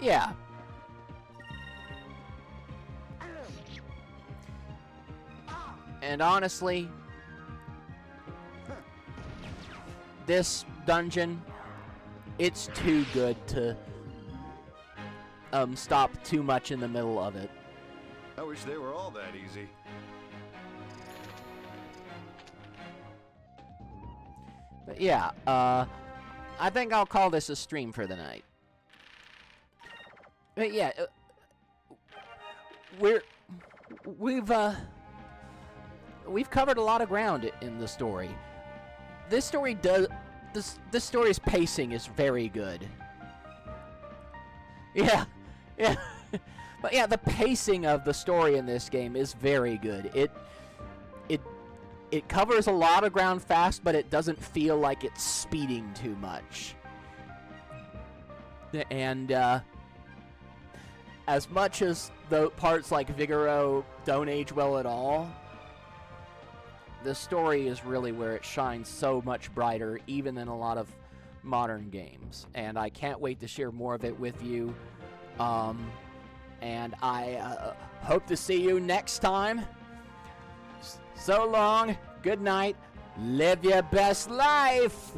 Yeah. And honestly, this dungeon, it's too good to stop too much in the middle of it. I wish they were all that easy. But yeah, I think I'll call this a stream for the night. But yeah, we've covered a lot of ground in the story. This story's pacing is very good. Yeah, yeah. But yeah, the pacing of the story in this game is very good. It covers a lot of ground fast, but it doesn't feel like it's speeding too much. And as much as the parts like Vigoro don't age well at all, the story is really where it shines so much brighter, even than a lot of modern games. And I can't wait to share more of it with you. And I hope to see you next time. So long, good night, live your best life!